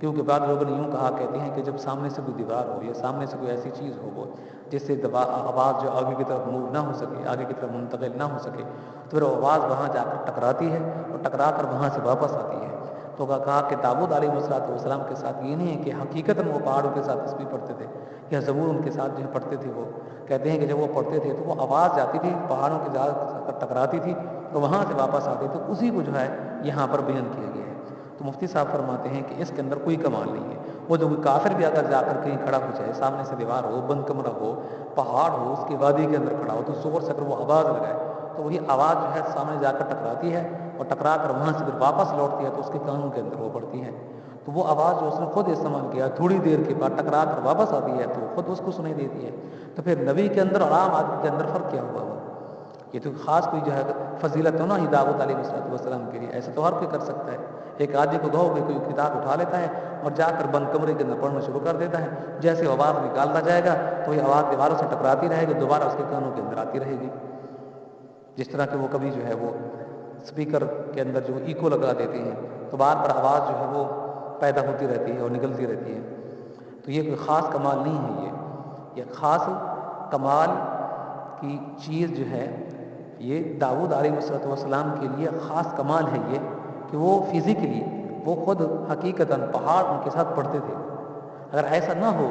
کیونکہ بعض لوگوں نے یوں کہا کہتے ہیں کہ جب سامنے سے کوئی دیوار ہو یا سامنے سے کوئی ایسی چیز ہو جس سے آواز جو آگے کی طرف موو نہ ہو سکے، آگے کی طرف منتقل نہ ہو سکے، تو پھر آواز وہاں جا کر ٹکراتی ہے اور ٹکرا کر وہاں سے واپس آتی ہے۔ تو کہا کہ داؤد علیہ السلام کے ساتھ یہ نہیں ہے کہ حقیقتاً وہ پہاڑوں کے ساتھ تسبیح پڑھتے تھے یا زبور ان کے ساتھ جو پڑھتے تھے، وہ کہتے ہیں کہ جب وہ پڑھتے تھے تو وہ آواز جاتی تھی پہاڑوں کے ساتھ ٹکراتی تھی تو وہاں سے واپس آتی تھی، اسی کو جو ہے یہاں پر بیان کیا گیا ہے۔ تو مفتی صاحب فرماتے ہیں کہ اس کے اندر کوئی کمال نہیں ہے، وہ جو کافر بھی اگر جا کر کہیں کھڑا ہو جائے، سامنے سے دیوار ہو، بند کمرہ ہو، پہاڑ ہو، اس کی وادی کے اندر کھڑا ہو تو زور سے اگر وہ آواز لگائے تو وہی آواز جو ہے سامنے جا کر ٹکراتی ہے اور ٹکرا کر وہاں سے پھر واپس لوٹتی ہے تو اس کے کانوں کے اندر وہ پڑتی ہے۔ تو وہ آواز جو اس نے خود استعمال کیا تھوڑی دیر کے بعد ٹکرا کر واپس آتی ہے تو خود اس کو سنائی دیتی ہے، تو پھر نبی کے اندر اور عام آدمی کے اندر فرق کیا ہوا؟ یہ تو خاص کوئی جو ہے فضیلت ہونا ہی داؤد علیہ السلام کے لیے، ایسا تو ہر کوئی کر سکتا ہے۔ ایک آدمی کو کہو کہ کوئی کتاب اٹھا لیتا ہے اور جا کر بند کمرے کے اندر پڑھنا شروع کر دیتا ہے، جیسے آواز نکالتا جائے گا تو یہ آواز دیواروں سے ٹکراتی رہے گی، دوبارہ اس کے کانوں کے اندر آتی رہے گی۔ جس طرح کہ وہ کبھی جو ہے وہ اسپیکر کے اندر جو ایکو لگا دیتے ہیں تو بار بار آواز جو ہے وہ پیدا ہوتی رہتی ہے اور نکلتی رہتی ہے۔ تو یہ کوئی خاص کمال نہیں ہے، یہ خاص کمال کی چیز جو ہے یہ داؤد علیہ السلام کے لیے خاص کمال ہے یہ کہ وہ فزیکلی وہ خود حقیقتاً پہاڑ ان کے ساتھ پڑھتے تھے۔ اگر ایسا نہ ہو،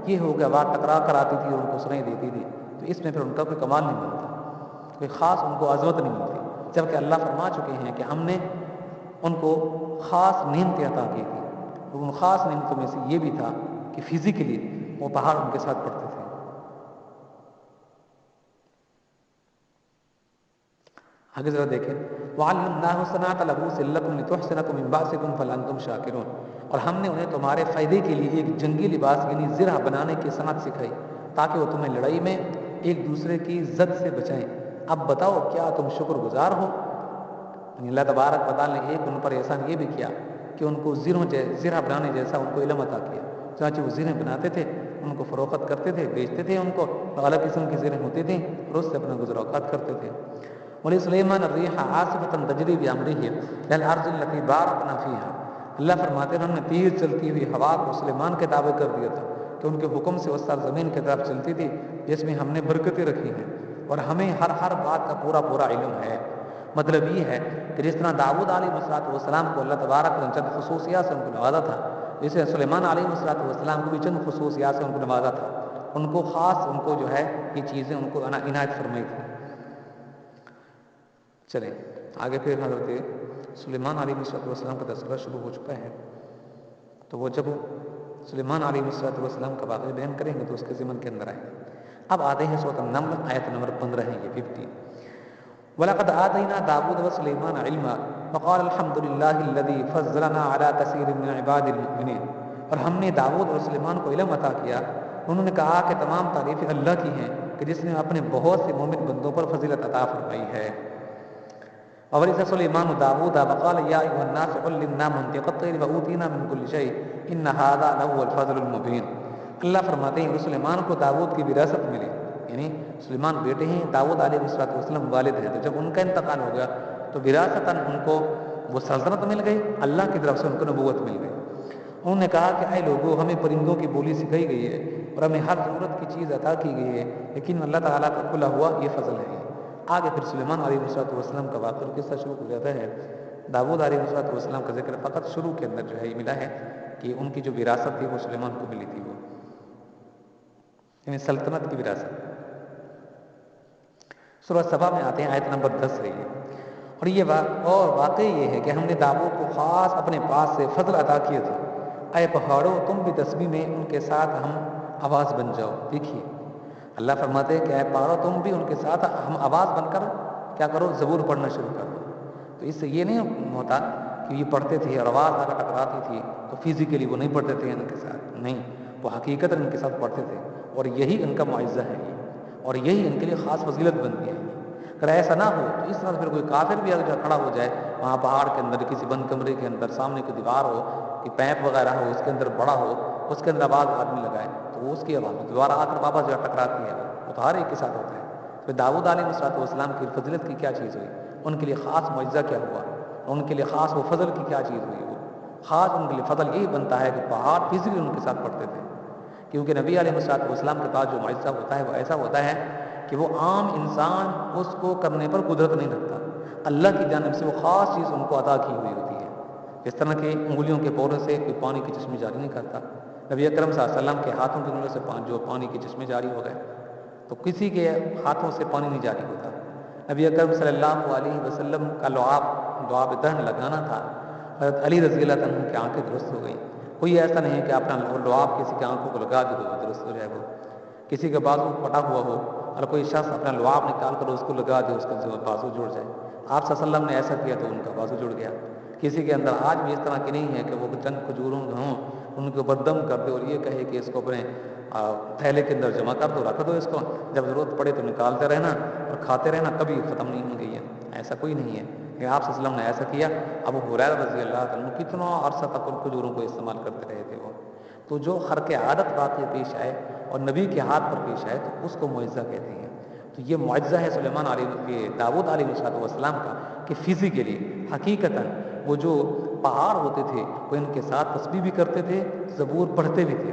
یہ ہو کہ آواز ٹکرا کر آتی تھی اور ان کو سنائی دیتی تھی تو اس میں پھر ان کا کوئی کمال نہیں بنتا، کوئی خاص ان کو عظمت نہیں ملتی، جبکہ اللہ فرما چکے ہیں کہ ہم نے ان کو خاص نعمتیں عطا کی تھی، اور ان خاص نعمتوں میں سے یہ بھی تھا کہ فزیکلی وہ پہاڑ ان کے ساتھ پڑھتے تھے۔ آگے ذرا دیکھیں، وَعَلَّمْنَاهُ صَنْعَةَ لَبُوسٍ لَكُمْ لِتُحْصِنَكُم مِّن بَأْسِكُمْ فَهَلْ أَنتُمْ شَاكِرُونَ، اور ہم نے انہیں تمہارے فائدے کے لیے ایک جنگی لباس یعنی زرہ بنانے کی صنعت سکھائی تاکہ وہ تمہیں لڑائی میں ایک دوسرے کی زد سے بچائیں۔ اب بتاؤ کیا تم شکر گزار ہو؟ یعنی اللہ تبارک و تعالیٰ نے ایک ان پر احسان یہ بھی کیا کہ ان کو زرہ بنانے جیسا ان کو علم عطا کیا، چنانچہ وہ زرہیں بناتے تھے، ان کو فروخت کرتے تھے، بیچتے تھے، ان کو الگ قسم کی زرہیں ہوتی تھیں اور اس سے اپنا گزر اوقات کرتے تھے۔ وَلِسُلَيْمَانَ الرِّيحَ عَاصِفَةً تَجْرِي بِأَمْرِهِ إِلَى الْأَرْضِ الَّتِي بَارَكْنَا فِيهَا، اللہ فرماتے ہیں ہم نے تیز چلتی ہوئی ہوا کو سلیمان کے تابع کر دیا تھا کہ ان کے حکم سے اس سرزمین کی طرف چلتی تھی جس میں ہم نے برکتیں رکھی ہیں، اور ہمیں ہر بات کا پورا علم ہے۔ مطلب یہ ہے کہ جس طرح داؤد علیہ السلام کو اللہ تبارک نے چند خصوصیات سے ان کو نوازا تھا، جسے سلیمان علیہ السلام کو بھی چند خصوصیات سے ان کو نوازا تھا، ان کو خاص ان کو جو ہے یہ چیزیں ان کو عنایت فرمائی تھی۔ چلیں آگے پھر حضرت سلیمان علیہ السلام کا تذکرہ شروع ہو چکا ہے، تو وہ جب سلیمان علیہ السلام کا واقعہ بیان کریں گے تو اس کے ضمن کے اندر آئیں گے۔ اب آتے ہیں سورۃ النمل آیت نمبر 15 ہے یہ 50۔ وَلَقَدْ آتَيْنَا دَاوُودَ وَسُلَيْمَانَ عِلْمًا وَقَالَ الْحَمْدُ لِلَّهِ الَّذِي فَضَّلَنَا عَلَىٰ كَثِيرٍ مِّنْ عِبَادِهِ الْمُؤْمِنِينَ، اور ہم نے داؤد اور سلیمان کو علم عطا کیا، انہوں نے کہا کہ تمام تعریفیں اللہ کی ہیں کہ جس نے اپنے بہت سے مومن بندوں پر فضیلت عطا فرمائی ہے۔ وَوَرِثَ سُلَيْمَانُ دَاوُودَ وَقَالَ يَا أَيُّهَا النَّاسُ عُلِّمْنَا مَنطِقَ الطَّيْرِ وَأُوتِينَا مِن كُلِّ شَيْءٍ إِنَّ هَٰذَا لَهُوَ الْفَضْلُ الْمُبِينُ۔ اللہ فرماتے ہیں کہ سلیمان کو داؤد کی وراثت ملی، یعنی سلیمان بیٹے ہیں، داؤد علیہ السلام والد ہیں، تو جب ان کا انتقال ہو گیا تو وراثتاً ان کو وہ سلطنت مل گئی، اللہ کی طرف سے ان کو نبوت مل گئی۔ انہوں نے کہا کہ اے لوگوں، ہمیں پرندوں کی بولی سکھائی گئی ہے اور ہمیں ہر ضرورت کی چیز عطا کی گئی ہے، لیکن اللہ تعالیٰ کا کھلا ہوا یہ فضل ہے۔ آگے پھر سلیمان علیہ السلام کا واقعہ قصہ شروع ہو جاتا ہے۔ داؤد علیہ السلام کا ذکر فقط شروع کے اندر جو ہے یہ ملا ہے کہ ان کی جو وراثت تھی وہ سلیمان کو ملی تھی، وہ یعنی سلطنت کی وراثت۔ سورۃ سبا میں آتے ہیں آیت نمبر 10 ہے یہ، اور یہ واقعی یہ ہے کہ ہم نے داؤد کو خاص اپنے پاس سے فضل عطا کیا تھا۔ اے پہاڑوں تم بھی تسبیح میں ان کے ساتھ ہم آواز بن جاؤ۔ دیکھیے اللہ فرماتے ہیں کہ اے پہاڑوں تم بھی ان کے ساتھ ہم آواز بن کر کیا کرو، زبور پڑھنا شروع کر دو۔ تو اس سے یہ نہیں ہوتا کہ یہ پڑھتے تھے اور آواز آ کر ٹکراتی تھی تو فزیکلی وہ نہیں پڑھتے تھے ان کے ساتھ، نہیں، وہ حقیقت ان کے ساتھ پڑھتے تھے، اور یہی ان کا معجزہ ہے۔ اور یہی ان کے لیے خاص فضیلت بنتی ہے۔ اگر ایسا نہ ہو تو اس طرح پھر کوئی کافر بھی اگر کھڑا ہو جائے وہاں پہاڑ کے اندر کسی بند کمرے کے اندر، سامنے کوئی دیوار ہو کہ پیپ وغیرہ ہو اس کے اندر بڑا ہو، اس کے اندر آواز آدمی لگائے تو وہ اس کی آواز دوبارہ آ کر واپس جو ٹکراتی ہے وہ تو ہر ایک کے ساتھ ہوتا ہے۔ تو داؤد علیہ السلام کی فضیلت کی کیا چیز ہوئی، ان کے لیے خاص معجزہ کیا ہوا، ان کے لیے خاص وہ فضل کی کیا چیز ہوئی، وہ خاص ان کے لیے فضل یہی بنتا ہے کہ پہاڑ فزیکلی ان کے ساتھ پڑتے تھے، کیونکہ نبی علیہ السلام کے پاس جو معجزہ ہوتا ہے وہ ایسا ہوتا ہے کہ وہ عام انسان اس کو کرنے پر قدرت نہیں رکھتا، اللہ کی جانب سے وہ خاص چیز ان کو عطا کی ہوئی ہوتی ہے۔ جس طرح کہ انگلیوں کے پورے سے کوئی پانی کی چشمے جاری نہیں کرتا، نبی اکرم صلی اللہ علیہ وسلم کے ہاتھوں کی انگلیوں سے جو پانی کے چشمے جاری ہو گئے تو کسی کے ہاتھوں سے پانی نہیں جاری ہوتا۔ نبی اکرم صلی اللہ علیہ وسلم کا لعاب دہن لگانا تھا، حضرت علی رضی اللہ عنہ کی آنکھیں درست ہو گئی۔ کوئی ایسا نہیں ہے کہ اپنا لعاب کسی کی آنکھوں کو لگا دے تو درست ہو جائے، وہ کسی کا بازو پٹا ہوا ہو اور کوئی شخص اپنا لعاب نکال کر اس کو لگا دے اس کا بازو جڑ جائے۔ آپ صلی اللہ علیہ وسلم نے ایسا کیا تو ان کا بازو جڑ گیا۔ کسی کے اندر آج بھی اس طرح کی نہیں ہے کہ وہ چند کھجوروں ہوں ان کے اوپر دم کر دے اور یہ کہے کہ اس کو اپنے تھیلے کے اندر جمع کر دو، رکھ دو، اس کو جب ضرورت پڑے تو نکالتے رہنا اور کھاتے رہنا، کبھی ختم نہیں ہو گئی ہے، ایسا کوئی نہیں ہے کہ آپ صلی اللہ علیہ وسلم نے ایسا کیا۔ ابو ہریرہ رضی اللہ عنہ کتنا عرصہ تک ان کھجوروں کو استعمال کرتے رہے تھے وہ، تو جو خرق عادت واقع پیش آئے اور نبی کے ہاتھ پر پیش آئے تو اس کو معجزہ کہتے ہیں۔ تو یہ معجزہ ہے داؤد علیہ السلام کا کہ فزیکلی حقیقتاً وہ جو پہاڑ ہوتے تھے وہ ان کے ساتھ تسبیح بھی کرتے تھے، زبور پڑھتے بھی تھے۔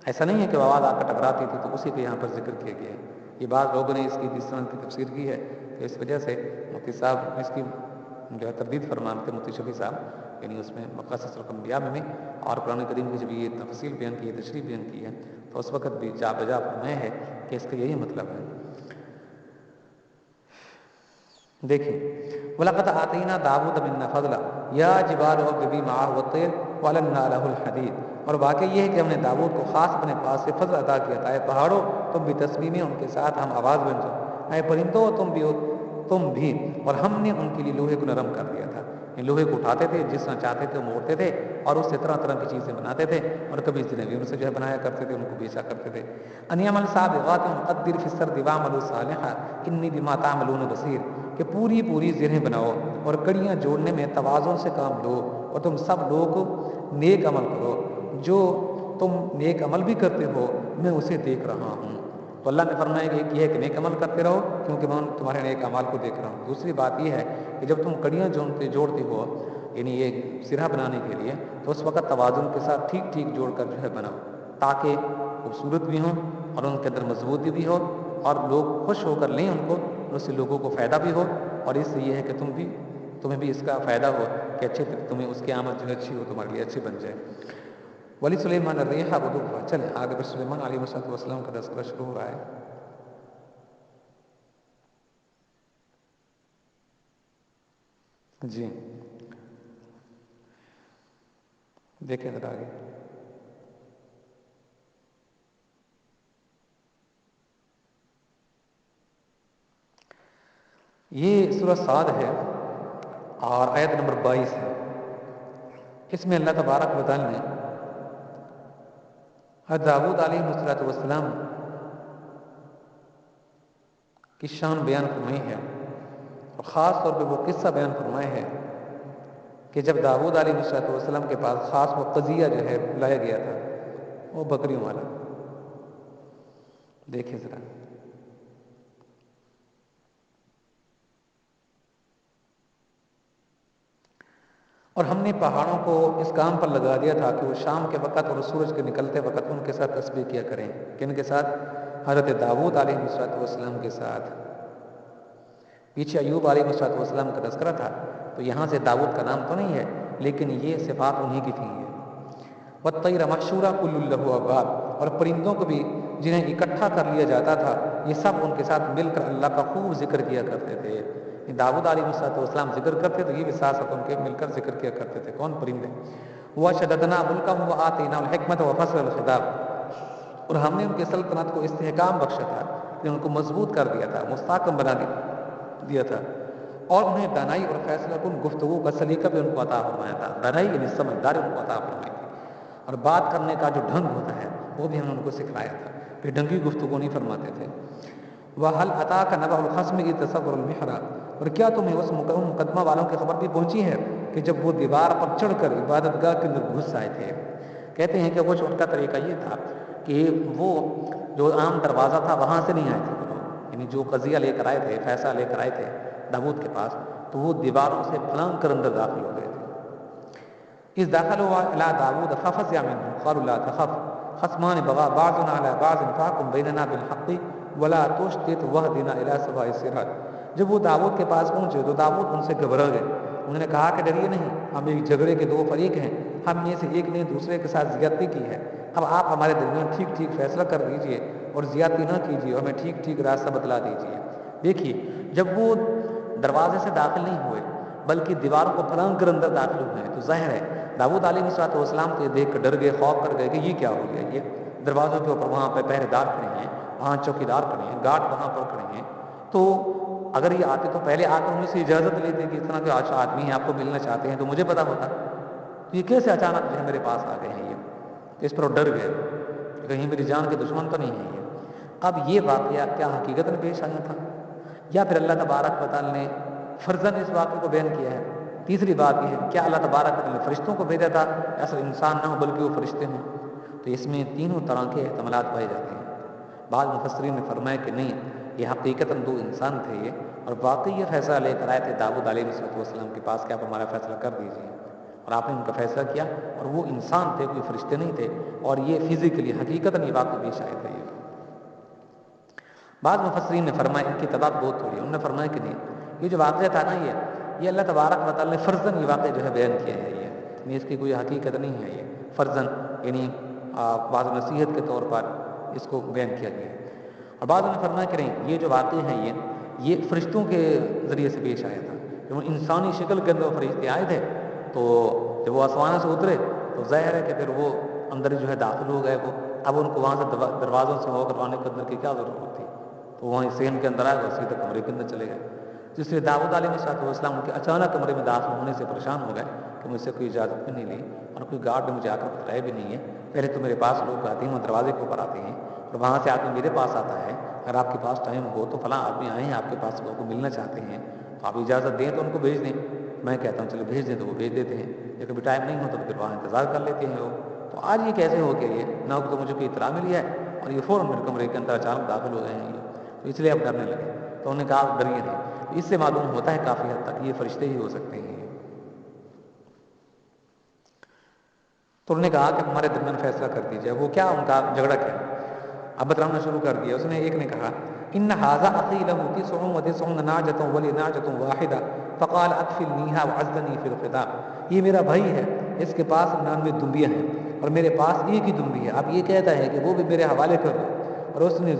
ایسا نہیں ہے کہ آواز آ کر ٹکراتی تھی تو اسی کو یہاں پر ذکر کیا گیا ہے۔ یہ بعض لوگوں نے اس کی جس طرح کی تفسیر کی ہے تو اس وجہ سے مفتی صاحب اس کی جو ہے تردید فرماتے تھے، مفتی شفیع صاحب، یعنی اس میں مقاصد الانبیاء میں اور قرآن کریم کی جب یہ تفصیل بیان کی ہے، تشریح بیان کی ہے تو اس وقت بھی جا بجا فرمایا ہے کہ اس کا یہی مطلب ہے۔ دیکھیں وَلَقَدْ آتَيْنَا دَاوُودَ مِنَّا فَضْلًا يَا جِبَالُ أَوْبِي مَعَهُ وَالطَّيْرَ وَأَلَنَّا لَهُ الْحَدِيدَ۔ اور واقعی یہ ہے کہ ہم نے داؤد کو خاص اپنے پاس سے فضل عطا کیا تھا، اے پہاڑوں تم بھی تسبیح میں ان کے ساتھ ہم آواز بن جاؤ، اے پرندوں تم بھی، اور ہم نے ان کے لیے لوہے کو نرم کر دیا تھا۔ یہ لوہے کو اٹھاتے تھے، جس طرح چاہتے تھے موڑتے تھے اور اس سے طرح طرح کی چیزیں بناتے تھے، اور کبھی جنہیں ان سے جو ہے بنایا کرتے تھے ان کو بیچا کرتے تھے۔ ان یعمل سابغات وقدر فی السرد واعملوا صالحا انی بما تعملون بصیر، کہ پوری زرہیں بناؤ اور کڑیاں جوڑنے میں توازن سے کام لو، اور تم سب لوگ نیک عمل کرو، جو تم نیک عمل بھی کرتے ہو میں اسے دیکھ رہا ہوں۔ تو اللہ نے فرمایا کہ ایک یہ ہے کہ نیک عمل کرتے رہو کیونکہ میں تمہارے نیک اعمال کو دیکھ رہا ہوں۔ دوسری بات یہ ہے کہ جب تم کڑیاں جوڑتے ہو یعنی یہ سرہ بنانے کے لیے تو اس وقت توازن کے ساتھ ٹھیک جوڑ کر جو ہے بناؤ تاکہ خوبصورت بھی ہوں اور ان کے اندر مضبوطی بھی ہو اور لوگ خوش ہو کر لیں ان کو، اور اس سے لوگوں کو فائدہ بھی ہو، اور اس سے یہ ہے کہ تمہیں بھی اس کا فائدہ ہو کہ تمہیں اس کی آمد جو ہے اچھی ہو، تمہارے لیے اچھی بن جائے۔ ولی سلیمان الریح غدوها، چلیں آگے پھر سلیمان علیہ السلام کا تذکرہ شروع ہو رہا ہے۔ جی دیکھیں ذرا آگے۔ یہ سورہ صاد ہے اور آیت نمبر 22 ہے۔ اس میں اللہ تبارک و تعالی نے حضرت داؤد علیہ السلام کی شان بیان فرمائی ہے، اور خاص طور پہ وہ قصہ بیان فرمایا ہے کہ جب داؤد علیہ السلام کے پاس خاص وہ قضیہ جو ہے لایا گیا تھا وہ بکریوں والا، دیکھیں ذرا۔ اور ہم نے پہاڑوں کو اس کام پر لگا دیا تھا کہ وہ شام کے وقت اور سورج کے نکلتے وقت ان کے ساتھ تسبیح کیا کریں۔ کن کے ساتھ؟ حضرت داؤد علیہ السلام کے ساتھ۔ پیچھے ایوب علیہ السلام کا تذکرہ تھا تو یہاں سے داؤد کا نام تو نہیں ہے لیکن یہ صفات انہی کی تھیں۔ وَالطَّيْرَ مَحْشُورًا كُلٌّ لَهُ أَوَّابٌ، اور پرندوں کو بھی جنہیں اکٹھا کر لیا جاتا تھا یہ سب ان کے ساتھ مل کر اللہ کا خوب ذکر کیا کرتے تھے۔ داؤد علیہ السلام ذکر کرتے تو یہ بھی ساتھ ساتھ ان کے مل کر ذکر کیا کرتے تھے۔ کون؟ پرندے۔ وَشَدَدْنَا مُلْكَهُ وَآتَيْنَاهُ الْحِكْمَةَ وَفَصْلَ الْخِطَابِ، اور ہم نے ان کی سلطنت کو استحکام بخشا تھا، ان کو مضبوط کر دیا تھا، مستحکم بنا دیا تھا، اور انہیں دانائی اور فیصلہ کن گفتگو کا سلیقہ بھی ان کو عطا فرمایا تھا۔ دانائی یعنی سمجھداری ان کو عطا فرمائی تھی، اور بات کرنے کا جو ڈھنگ ہوتا ہے وہ بھی ہم نے ان کو سکھلایا تھا۔ بے ڈھنگی گفتگو نہیں فرماتے تھے۔ وَهَلْ أَتَاكَ نَبَأُ الْخَصْمِ إِذْ تَسَوَّرُوا الْمِحْرَابَ، اور کیا تمہیں اس مقدمہ والوں کی خبر بھی پہنچی ہے کہ جب وہ دیوار پر چڑھ کر عبادت گاہ کے اندر گھس آئے تھے؟ کہتے ہیں کہ کچھ ان کا طریقہ یہ تھا کہ وہ جو عام دروازہ تھا وہاں سے نہیں آئے تھے وہ لوگ، یعنی جو قضیہ لے کر آئے تھے، فیصلہ لے کر آئے تھے داؤد کے پاس، تو وہ دیواروں سے پھلانگ کر اندر داخل ہو گئے تھے۔ اذ دخلوا الی داؤد ففزع منهم قالوا لا تخف خصمان بغى بعضنا على بعض فاحكم بيننا بالحق ولا تشتت واهدنا الى سواء الصراط۔ جب وہ داؤد کے پاس پہنچے تو داؤد ان سے گھبرا گئے، انہوں نے کہا کہ ڈریے نہیں، ہم ایک جھگڑے کے دو فریق ہیں، ہم میں سے ایک نے دوسرے کے ساتھ زیادتی کی ہے، اب آپ ہمارے درمیان ٹھیک ٹھیک فیصلہ کر دیجئے اور زیادتی نہ کیجیے اور ہمیں ٹھیک ٹھیک راستہ بتلا دیجیے۔ دیکھیے جب وہ دروازے سے داخل نہیں ہوئے بلکہ دیواروں کو پھلانگ کر اندر داخل ہوئے ہیں، تو ظاہر ہے داؤد علیہ السلام تو یہ دیکھ کر ڈر گئے، خوف کر گئے کہ یہ کیا ہو گیا، یہ دروازوں کے اوپر وہاں پہ پہرے دار کھڑے ہیں، وہاں چوکیدار کھڑے ہیں، گارڈ وہاں پر کھڑے ہیں، تو اگر یہ آتے تو پہلے آ کر ان سے اجازت لیتے کہ اس طرح کے اچھا آدمی ہیں آپ کو ملنا چاہتے ہیں تو مجھے پتا ہوتا، تو یہ کیسے اچانک جو ہے میرے پاس آ گئے ہیں یہ، تو اس پر وہ ڈر گئے کہ کہیں میری جان کے دشمن تو نہیں ہے یہ۔ اب یہ واقعہ کیا حقیقت میں پیش آیا تھا یا پھر اللہ تبارک و تعالیٰ نے فرضاً اس واقعے کو بیان کیا ہے؟ تیسری بات یہ ہے کیا اللہ تبارک و تعالیٰ نے فرشتوں کو بھیجا تھا، اصل انسان نہ ہو بلکہ وہ فرشتے ہوں؟ تو اس میں تینوں طرح کے احتمالات پائے جاتے ہیں۔ بعض مفسرین نے فرمایا کہ نہیں، یہ حقیقتاً دو انسان تھے یہ، اور واقعی یہ فیصلہ لے کر آئے تھے داؤد علیہ السلام کے پاس کہ آپ ہمارا فیصلہ کر دیجیے، اور آپ نے ان کا فیصلہ کیا، اور وہ انسان تھے، کوئی فرشتے نہیں تھے، اور یہ فزیکلی حقیقتاً یہ واقعہ پیش آئے تھے یہ۔ بعض مفسرین نے فرمایا ان کی تعداد بہت تھوڑی ہے، انہوں نے فرمایا کہ نہیں، یہ جو واقعہ تھا نا یہ اللہ تبارک و تعالیٰ نے فرضاً یہ واقعہ جو ہے بیان کیا ہے، یہ اس کی کوئی حقیقت نہیں ہے، یہ فرضاً یعنی بعض نصیحت کے طور پر اس کو بیان کیا گیا ہے۔ اور بعض نے فرمایا کہ نہیں، یہ جو واقعہ ہے یہ فرشتوں کے ذریعے سے پیش آیا تھا، جب وہ انسانی شکل کے اندر فرشتے آئے تھے تو جب وہ آسمان سے اترے تو ظاہر ہے کہ پھر وہ اندر جو ہے داخل ہو گئے، وہ اب ان کو وہاں سے دروازوں سے ہو کر آنے کے اندر کی کیا ضرورت تھی، تو وہاں سین کے اندر آئے اور سیدھے کمرے کے اندر چلے گئے، جس لیے داؤد علیہ السلام ان کے اچانک کمرے میں داخل ہونے سے پریشان ہو گئے کہ مجھ سے کوئی اجازت بھی نہیں لی اور کوئی گارڈ نے مجھے آ کر بتایا بھی نہیں ہے، پہلے تو میرے پاس لوگ آتے ہیں، وہ دروازے کے اوپر آتے ہیں اور وہاں سے آدمی میرے پاس آتا ہے، اگر آپ کے پاس ٹائم ہو تو فلاں آدمی آئے ہیں آپ کے پاس، لوگوں کو ملنا چاہتے ہیں تو آپ اجازت دیں تو ان کو بھیج دیں، میں کہتا ہوں چلو بھیج دیں تو وہ بھیج دیتے ہیں، یا کبھی ٹائم نہیں ہوتا تو پھر وہاں انتظار کر لیتے ہیں لوگ۔ تو آج یہ کیسے ہو گیا یہ، نہ تو مجھے کوئی اطلاع ملی ہے اور یہ فوراً میرے کمرے کے اندر اچانک داخل ہو گئے ہیں یہ، تو اس لیے اب ڈرنے لگے۔ تو انہوں نے کہا آپ ڈریے نہیں، تو اس سے معلوم ہوتا ہے کافی حد تک یہ فرشتے ہی ہو سکتے ہیں۔ تو انہوں نے کہا کہ ہمارے درمیان فیصلہ کر دیجیے، وہ کیا ان کا جھگڑا کیا، اب بتانا شروع کر دیا۔ اس نے ایک نے کہا ان ھذا اخی له 99 ناجۃ ولی ناجۃ واحدہ فقال اکفلنیھا وعزنی فی الخطاب، یہ میرا بھائی ہے، اس کے پاس 99 دمبیاں ہیں اور میرے پاس ایک ہی دمبی ہے، اب یہ کہتا ہے کہ وہ بھی میرے حوالے کر دو، اور اس نے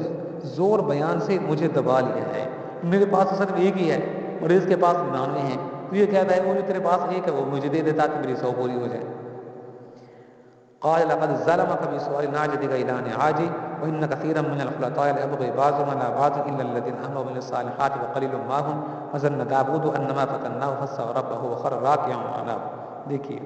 زور بیان سے مجھے دبا لیا ہے، میرے پاس تو صرف ایک ہی ہے اور اس کے پاس 99 ہیں، تو یہ کہتا ہے وہ جو تیرے پاس ایک ہے وہ مجھے دے دے تاکہ میری 100 پوری ہو جائے۔ قال لقد ظلمك بسؤال ناجتك الى نعاجي وان كثيرا من الخلطاء ليبغي بعضهم على بعض الا الذين امنوا بالصالحات وقليل ما هم وظن داود انما فتناه فاستغفر ربه وخر راكعا واناب۔ دیکھیے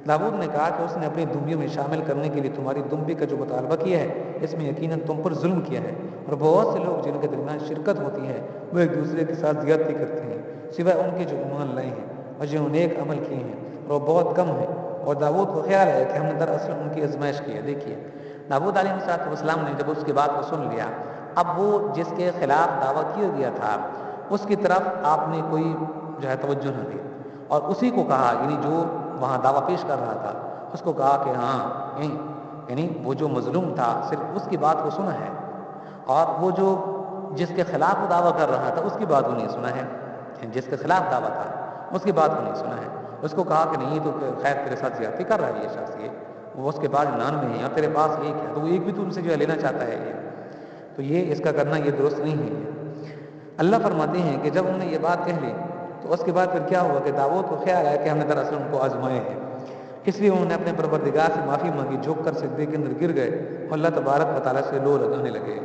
داؤد نے کہا کہ اس نے اپنی دمبیوں میں شامل کرنے کے لیے تمہاری دمبی کا جو مطالبہ کیا ہے اس میں یقیناً تم پر ظلم کیا ہے، اور بہت سے لوگ جن کے درمیان شرکت ہوتی ہے وہ ایک دوسرے کے ساتھ زیادتی کرتے ہیں سوائے ان کے جو ایمان لائے ہیں اور جو نیک عمل کیے ہیں، اور وہ بہت کم ہیں، اور داؤد کو خیال ہے کہ ہم نے دراصل ان کی آزمائش کی ہے۔ دیکھیے داؤد علیہ السلام نے جب اس کی بات کو سن لیا، اب وہ جس کے خلاف دعویٰ کیا گیا تھا اس کی طرف آپ نے کوئی جو ہے توجہ نہ دی، اور اسی کو کہا یعنی جو وہاں دعویٰ پیش کر رہا تھا اس کو کہا کہ ہاں یعنی وہ جو مظلوم تھا صرف اس کی بات کو سنا ہے، اور وہ جو جس کے خلاف وہ دعویٰ کر رہا تھا اس کی بات کو نہیں سنا ہے، جس کے خلاف دعویٰ تھا اس کی بات کو نہیں سنا ہے، اس کو کہا کہ نہیں تو خیر تیرے ساتھ زیادتی کر رہا ہے یہ شخص، یہ وہ اس کے پاس 99 ہیں اور تیرے پاس ایک ہے، تو وہ ایک بھی تو ان سے جو ہے لینا چاہتا ہے یہ، تو یہ اس کا کرنا یہ درست نہیں ہے یہ۔ اللہ فرماتے ہیں کہ جب انہوں نے یہ بات کہہ لی تو اس کے بعد پھر کیا ہوا کہ داؤد کو خیال آیا کہ ہم نے دراصل ان کو آزمائے ہیں، اس لیے انہوں نے اپنے پروردگار سے معافی مانگی، جھک کر سجدے کے اندر گر گئے اور اللہ تبارک و تعالیٰ سے لو لگانے لگے۔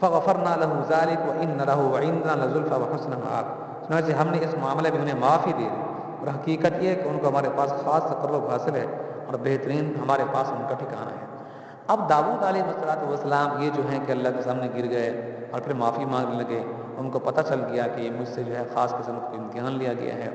فغفرنا له ذلك وان له عندنا لزلفى وحسن مآب، چنانچہ ہم نے اس معاملے میں انہیں معافی دے دی، اور حقیقت یہ ہے کہ ان کو ہمارے پاس خاص تقرب حاصل ہے اور بہترین ہمارے پاس ان کا ٹھکانہ ہے۔ اب داؤد علیہ السلام یہ جو ہیں کہ اللہ کے سامنے گر گئے اور پھر معافی مانگنے لگے، ان کو پتہ چل گیا کہ مجھ سے جو ہے خاص قسم کا امتحان لیا گیا ہے۔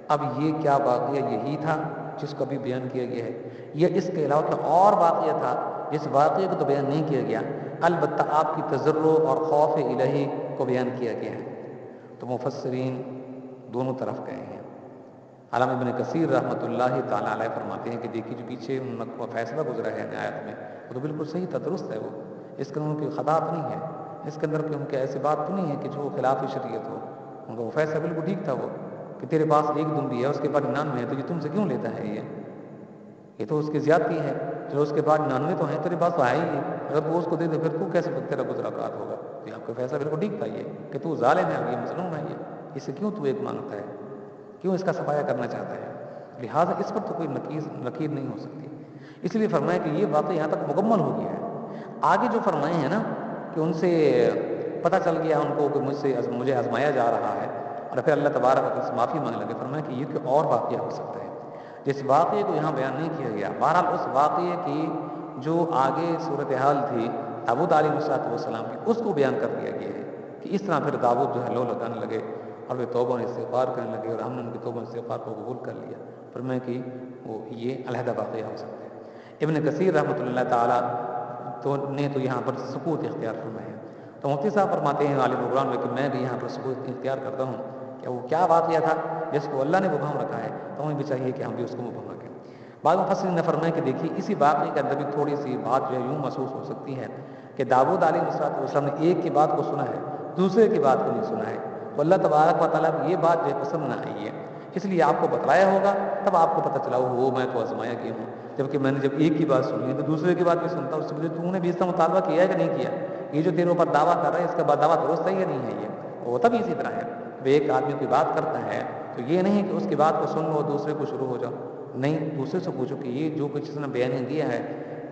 اب یہ کیا واقعہ یہی تھا جس کو ابھی بیان کیا گیا ہے، یہ اس کے علاوہ کوئی اور واقعہ تھا جس واقعے کو تو بیان نہیں کیا گیا، البتہ آپ کی تضرع اور خوف الہی کو بیان کیا گیا ہے۔ تو مفسرین دونوں طرف گئے ہیں۔ علامہ ابن کثیر رحمۃ اللہ تعالیٰ علیہ فرماتے ہیں کہ دیکھیے جو پیچھے ان کا فیصلہ گزرا ہے آیت میں، وہ تو بالکل صحیح تھا، درست ہے، وہ اس کے اندر کوئی خطا نہیں ہے، اس کے اندر کوئی ان کے ایسی بات تو نہیں ہے کہ جو خلاف شریعت ہو، ان کا وہ فیصلہ بالکل ٹھیک تھا، وہ کہ تیرے پاس ایک دم بھی ہے اس کے بعد 99 ہے تو یہ تم سے کیوں لیتا ہے، یہ تو اس کی زیادتی ہے، جو اس کے بعد 99 تو ہیں تیرے پاس تو ہے ہی ہے، اگر تو اس کو دے دے پھر تو کیسے تیرا گزراکات ہوگا؟ تو آپ کا فیصلہ بالکل ٹھیک تھا یہ کہ تو ظالم ہے اور یہ مظلوم ہے، یہ اسے کیوں تو ایک مانگتا ہے، کیوں اس کا صفایا کرنا چاہتا ہے؟ لہٰذا اس پر تو کوئی نکیر نہیں ہو سکتی، اس لیے فرمایا کہ یہ واقعہ یہاں تک مکمل ہو گیا ہے۔ آگے جو فرمائے ہیں نا کہ ان سے پتہ چل گیا ان کو کہ مجھے آزمایا جا رہا ہے، اور پھر اللہ تبارک و تعالیٰ سے معافی مانگنے لگے، فرمایا کہ یہ کوئی اور واقعہ ہو سکتا ہے جس واقعے کو یہاں بیان نہیں کیا گیا۔ بہرحال اس واقعے کی جو آگے صورتحال تھی داؤد علیہ السلام کی، اس کو بیان کر دیا گیا ہے کہ اس طرح پھر داؤد جو ہے لو لگانے لگے اور وہ توبہ و استغفار کرنے لگے، اور ہم نے ان کی توبہ و استغفار کو قبول کر لیا، فرمایا کہ وہ یہ علیحدہ واقعہ ہو سکتا ہے۔ ابن کثیر رحمۃ اللہ تعالیٰ نے تو یہاں پر سکوت اختیار فرمایا ہے، تو مفتی صاحب فرماتے ہیں عالم القرآن میں کہ میں بھی یہاں پر سکوت اختیار کرتا ہوں کہ وہ کیا واقعہ تھا جس کو اللہ نے مبہم رکھا ہے، تو ہمیں بھی چاہیے کہ ہم بھی اس کو مبہم رکھیں۔ بعض مفسرین نے فرمایا کہ دیکھیے اسی واقعے کے اندر بھی تھوڑی سی بات جو ہے یوں محسوس ہو سکتی ہے کہ داؤد علیہ السلام نے ایک کی بات کو سنا ہے، دوسرے کی بات کو نہیں سنا ہے، تو اللہ تبارک و تعالیٰ کو یہ بات جو ہے پسند نہ آئی ہے، اس لیے آپ کو بتلایا ہوگا تب آپ کو پتہ چلا ہو میں تو آزمایا گیا ہوں، جبکہ میں نے جب ایک کی بات سنی ہے تو دوسرے کی بات بھی سنتا ہوں، اس سے تو نے بھی اس کا مطالبہ کیا ہے کہ نہیں کیا، یہ جو تیرے اوپر دعویٰ کر رہا ہے اس کا دعویٰ درست ہے یا نہیں ہے، یہ ہوتا بھی اسی طرح ہے۔ جب ایک آدمی کوئی بات کرتا ہے تو یہ نہیں کہ اس کی بات کو سن لو دوسرے کو شروع ہو جاؤ، نہیں، دوسرے سے پوچھو کہ یہ جو کچھ اس نے بیان دیا ہے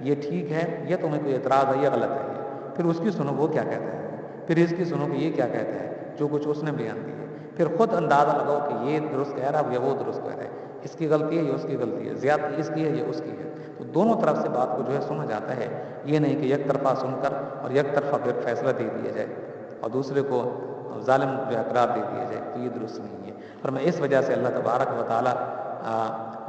یہ ٹھیک ہے یا تمہیں کوئی اعتراض ہے یا غلط ہے، یہ پھر اس کی سنو وہ کیا کہتا ہے، پھر اس کی سنو کہ یہ کیا کہتا ہے جو کچھ اس نے بیان دیا ہے، پھر خود اندازہ لگاؤ کہ یہ درست کہہ رہا ہے یا وہ درست کہہ رہا ہے، اس کی غلطی ہے یا اس کی غلطی ہے، زیادتی اس کی ہے یا اس کی ہے، تو دونوں طرف سے بات کو جو ہے سنا جاتا ہے، یہ نہیں کہ یک طرفہ سن کر اور یک طرفہ پھر فیصلہ دے دیا جائے اور دوسرے کو ظالم جو ہے قرار دے دیا جائے، تو یہ درست نہیں ہے۔ اور میں اس وجہ سے اللہ تبارک و تعالیٰ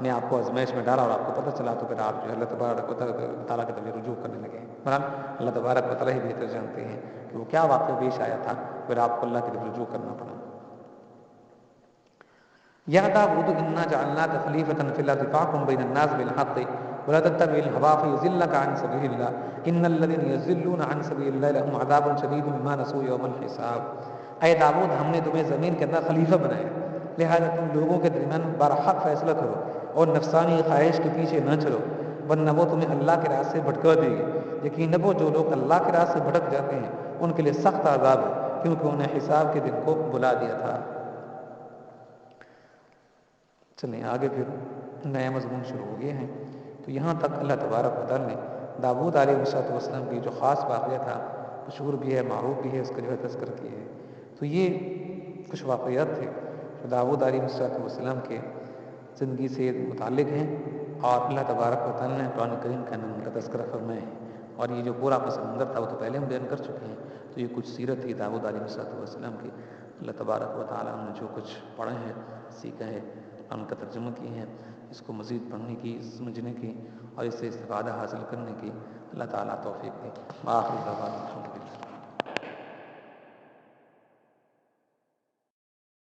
نے آپ کو آزمائش میں ڈالا اور آپ کو پتہ چلا تو پھر آپ جو ہے اللہ تبارک و تعالیٰ کی طرف رجوع کرنے لگے۔ بہرحال اللہ تبارک و تعالیٰ ہی بہتر جانتے ہیں کہ وہ کیا واقعہ پیش آیا تھا، پھر آپ کو اللہ کی طرف رجوع کرنا پڑا۔ یا داؤد انا جعلناک خلیفۃ فی الارض فاحکم بین الناس بالحق ولا تتبع الهوى فیضلک عن سبیل اللہ ان الذین یضلون عن سبیل اللہ لهم عذاب شدید بما نسوا یوم الحساب۔ اے داؤد ہم نے تمہیں زمین کے اندر خلیفہ بنایا، لہذا تم لوگوں کے درمیان برحق فیصلہ کرو اور نفسانی خواہش کے پیچھے نہ چلو، ورنہ وہ تمہیں اللہ کے راستے بھٹکا دے گی۔ یقیناً وہ جو لوگ اللہ کے راستے بھٹک جاتے ہیں ان کے لیے سخت عذاب ہے، کیونکہ انہیں حساب کے دن کو بلا دیا تھا۔ چلیں آگے پھر نیا مضمون شروع ہو گئے ہیں، تو یہاں تک اللہ تبارک و تعالیٰ نے داؤد علیہ السلام کی جو خاص واقعہ تھا، مشہور بھی ہے معروف بھی ہے، اس کا جو ہے تذکر کیا ہے۔ تو یہ کچھ واقعات تھے جو داؤد علیہ السلام کے زندگی سے متعلق ہیں، اور اللہ تبارک و تعالیٰ نے قرآن کریم کے اندر ان کا تذکرہ فرمایا ہے، اور یہ جو پورا پس منظر تھا وہ تو پہلے ہم بیان کر چکے ہیں، تو یہ کچھ سیرت تھی داؤد علیہ السلام کی۔ اللہ تبارک و تعالیٰ نے جو کچھ پڑھے ہیں سیکھا ہے ان کا ترجمہ کیے ہیں، اس کو مزید پڑھنے کی، سمجھنے کی اور اس سے استفادہ حاصل کرنے کی اللہ تعالیٰ توفیق دے۔ آخر دعوانا الحمدللہ۔